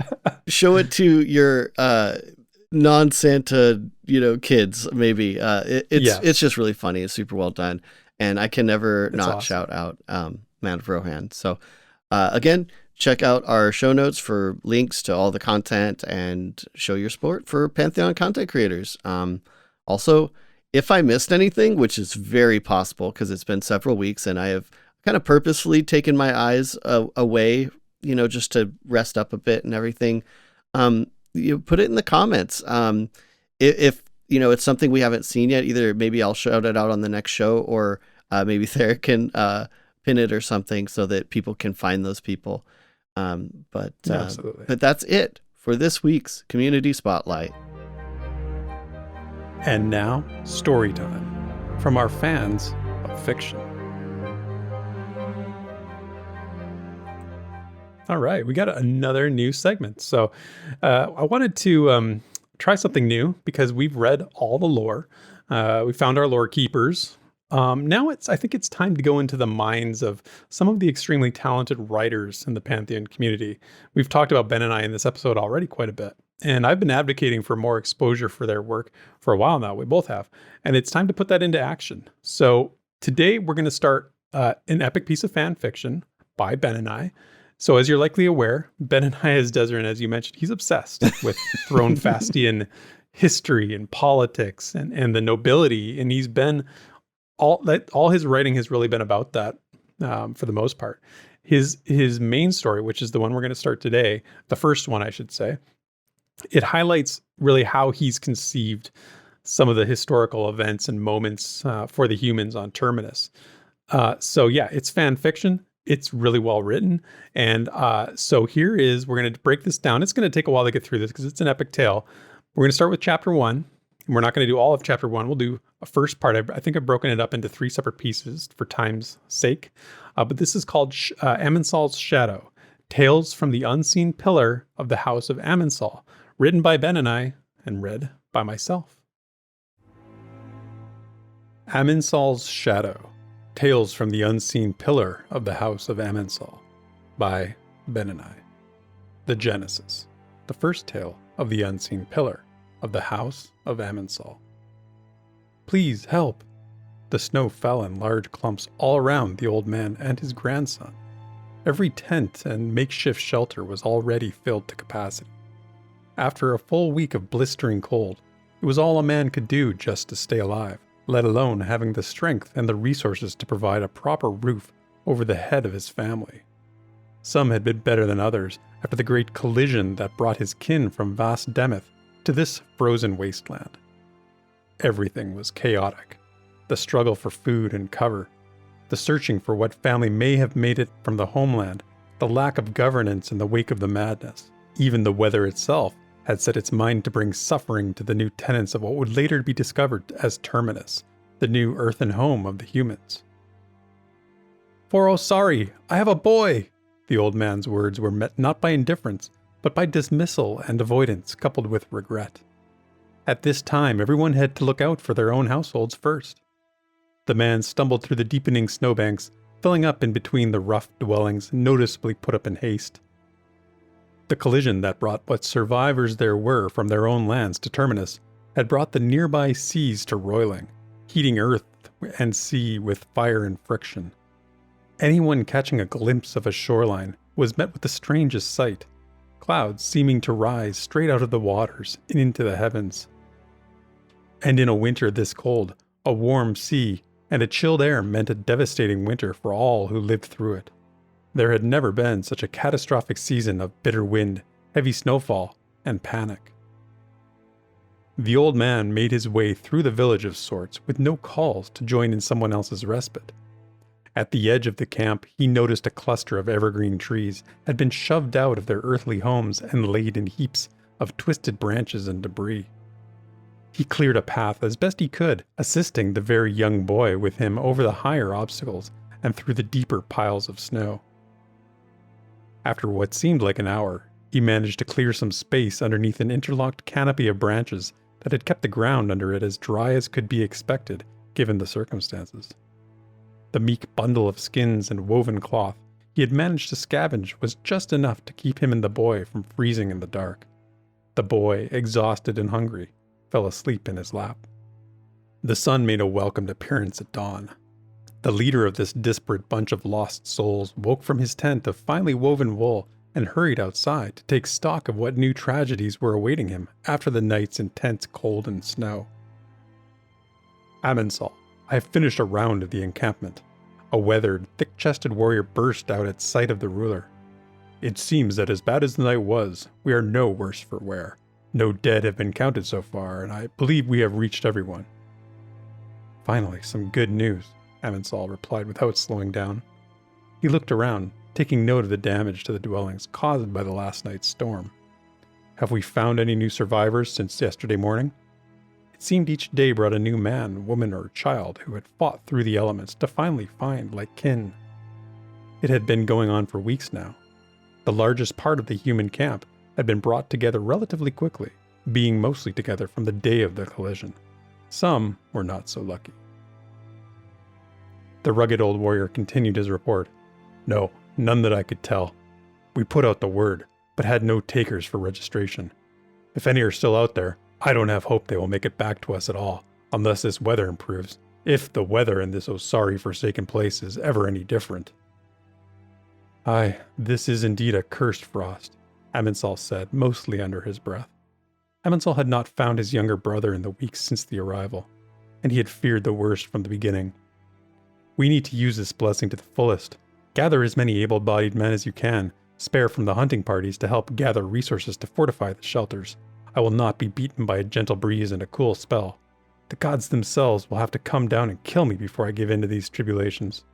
Show it to your non-Santa, kids, maybe. It's just really funny. It's super well done. And I can never awesome. Shout out Man of Rohan. So again, check out our show notes for links to all the content and show your support for Pantheon content creators. Also, if I missed anything, which is very possible because it's been several weeks and I have kind of purposefully taken my eyes away, just to rest up a bit and everything, you put it in the comments. If it's something we haven't seen yet, either maybe I'll shout it out on the next show or maybe Thayer can pin it or something so that people can find those people. But that's it for this week's Community Spotlight. And now, story time from our fans of fiction. All right, we got another new segment. So I wanted to try something new because we've read all the lore. We found our lore keepers. Now I think it's time to go into the minds of some of the extremely talented writers in the Pantheon community. We've talked about Benonai in this episode already quite a bit, and I've been advocating for more exposure for their work for a while now. We both have, and it's time to put that into action. So today we're going to start an epic piece of fan fiction by Benonai. So as you're likely aware, Benonai is Desert, as you mentioned, he's obsessed with Thronefastian history and politics and the nobility, and he's been all his writing has really been about that for the most part. His main story, which is the one we're going to start today, the first one I should say, it highlights really how he's conceived some of the historical events and moments for the humans on Terminus. So yeah, it's fan fiction. It's really well written. And so we're going to break this down. It's going to take a while to get through this because it's an epic tale. We're going to start with chapter 1. And we're not going to do all of chapter 1. We'll do a first part. I think I've broken it up into 3 separate pieces for time's sake. But this is called Amensol's Shadow, Tales from the Unseen Pillar of the House of Amensol, written by Benonai and read by myself. Amensol's Shadow, Tales from the Unseen Pillar of the House of Amensol by Benonai. The Genesis, the first tale of the Unseen Pillar of the House of Amensol. Please help! The snow fell in large clumps all around the old man and his grandson. Every tent and makeshift shelter was already filled to capacity. After a full week of blistering cold, it was all a man could do just to stay alive, let alone having the strength and the resources to provide a proper roof over the head of his family. Some had been better than others after the great collision that brought his kin from vast Demeth to this frozen wasteland. Everything was chaotic. The struggle for food and cover, the searching for what family may have made it from the homeland, the lack of governance in the wake of the madness. Even the weather itself had set its mind to bring suffering to the new tenants of what would later be discovered as Terminus, the new earthen home of the humans. "For oh sorry, I have a boy!" The old man's words were met not by indifference, but by dismissal and avoidance coupled with regret. At this time, everyone had to look out for their own households first. The man stumbled through the deepening snowbanks, filling up in between the rough dwellings noticeably put up in haste. The collision that brought what survivors there were from their own lands to Terminus had brought the nearby seas to roiling, heating earth and sea with fire and friction. Anyone catching a glimpse of a shoreline was met with the strangest sight, clouds seeming to rise straight out of the waters and into the heavens. And in a winter this cold, a warm sea and a chilled air meant a devastating winter for all who lived through it. There had never been such a catastrophic season of bitter wind, heavy snowfall, and panic. The old man made his way through the village of sorts with no calls to join in someone else's respite. At the edge of the camp, he noticed a cluster of evergreen trees had been shoved out of their earthly homes and laid in heaps of twisted branches and debris. He cleared a path as best he could, assisting the very young boy with him over the higher obstacles and through the deeper piles of snow. After what seemed like an hour, he managed to clear some space underneath an interlocked canopy of branches that had kept the ground under it as dry as could be expected given the circumstances. The meek bundle of skins and woven cloth he had managed to scavenge was just enough to keep him and the boy from freezing in the dark. The boy, exhausted and hungry, fell asleep in his lap. The sun made a welcomed appearance at dawn. The leader of this disparate bunch of lost souls woke from his tent of finely woven wool and hurried outside to take stock of what new tragedies were awaiting him after the night's intense cold and snow. "Amensol, I have finished a round of the encampment." A weathered, thick-chested warrior burst out at sight of the ruler. "It seems that as bad as the night was, we are no worse for wear. No dead have been counted so far, and I believe we have reached everyone." "Finally, some good news," Amensol replied without slowing down. He looked around, taking note of the damage to the dwellings caused by the last night's storm. "Have we found any new survivors since yesterday morning?" It seemed each day brought a new man, woman, or child who had fought through the elements to finally find like kin. It had been going on for weeks now. The largest part of the human camp had been brought together relatively quickly, being mostly together from the day of the collision. Some were not so lucky. The rugged old warrior continued his report. "No, none that I could tell. We put out the word, but had no takers for registration. If any are still out there, I don't have hope they will make it back to us at all, unless this weather improves, if the weather in this sorry forsaken place is ever any different." "Aye, this is indeed a cursed frost," Amensol said, mostly under his breath. Amensol had not found his younger brother in the weeks since the arrival, and he had feared the worst from the beginning. "We need to use this blessing to the fullest. Gather as many able-bodied men as you can, spare from the hunting parties to help gather resources to fortify the shelters. I will not be beaten by a gentle breeze and a cool spell. The gods themselves will have to come down and kill me before I give in to these tribulations."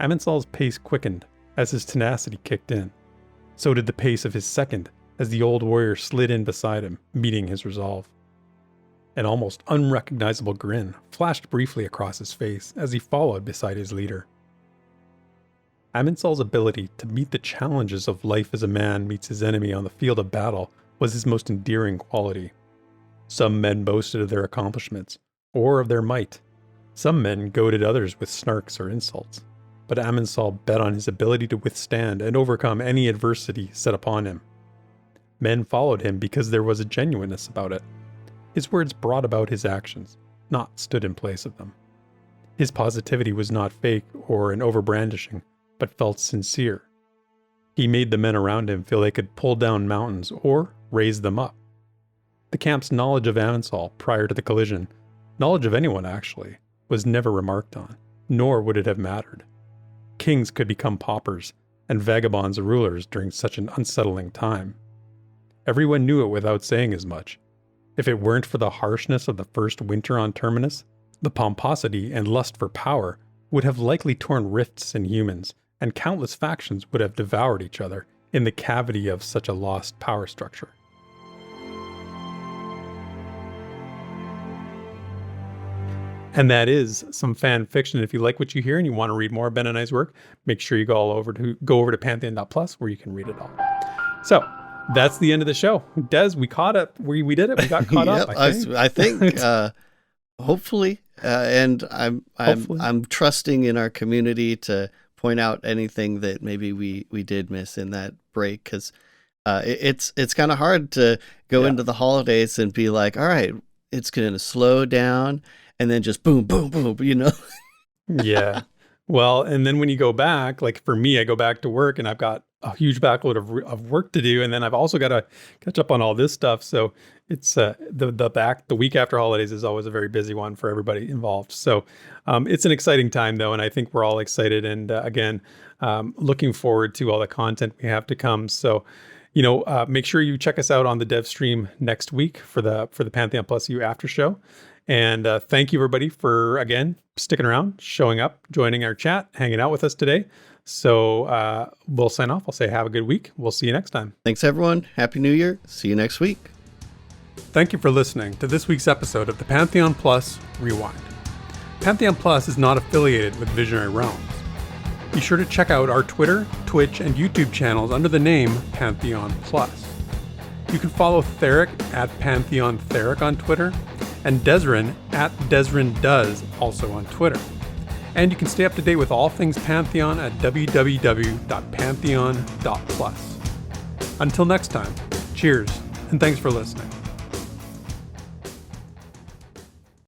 Amensol's pace quickened as his tenacity kicked in. So did the pace of his second as the old warrior slid in beside him, meeting his resolve. An almost unrecognizable grin flashed briefly across his face as he followed beside his leader. Amensol's ability to meet the challenges of life as a man meets his enemy on the field of battle was his most endearing quality. Some men boasted of their accomplishments, or of their might. Some men goaded others with snarks or insults. But Amensol bet on his ability to withstand and overcome any adversity set upon him. Men followed him because there was a genuineness about it. His words brought about his actions, not stood in place of them. His positivity was not fake or an overbrandishing, but felt sincere. He made the men around him feel they could pull down mountains or raise them up. The camp's knowledge of Amensol prior to the collision, knowledge of anyone actually, was never remarked on, nor would it have mattered. Kings could become paupers, and vagabonds rulers during such an unsettling time. Everyone knew it without saying as much. If it weren't for the harshness of the first winter on Terminus, the pomposity and lust for power would have likely torn rifts in humans, and countless factions would have devoured each other in the cavity of such a lost power structure. And that is some fan fiction. If you like what you hear and you want to read more of Benonai's work, make sure you go over to Pantheon.plus where you can read it all. So that's the end of the show. Des, we caught up. We did it. We got caught up. I think hopefully, and I'm trusting in our community to point out anything that maybe we did miss in that break, because it's kind of hard to go into the holidays and be like, all right, it's going to slow down. And then just boom, boom, boom, Yeah. Well, and then when you go back, like for me, I go back to work and I've got a huge backlog of work to do. And then I've also got to catch up on all this stuff. So it's the week after holidays is always a very busy one for everybody involved. So it's an exciting time though. And I think we're all excited. And again, looking forward to all the content we have to come. So, make sure you check us out on the dev stream next week for the Pantheon Plus U after show. And thank you, everybody, for, again, sticking around, showing up, joining our chat, hanging out with us today. So we'll sign off. I'll say have a good week. We'll see you next time. Thanks, everyone. Happy New Year. See you next week. Thank you for listening to this week's episode of the Pantheon Plus Rewind. Pantheon Plus is not affiliated with Visionary Realms. Be sure to check out our Twitter, Twitch, and YouTube channels under the name Pantheon Plus. You can follow Theric at Pantheon Theric on Twitter, and Desrin at DesrinDoes also on Twitter. And you can stay up to date with all things Pantheon at www.pantheon.plus. Until next time, cheers, and thanks for listening.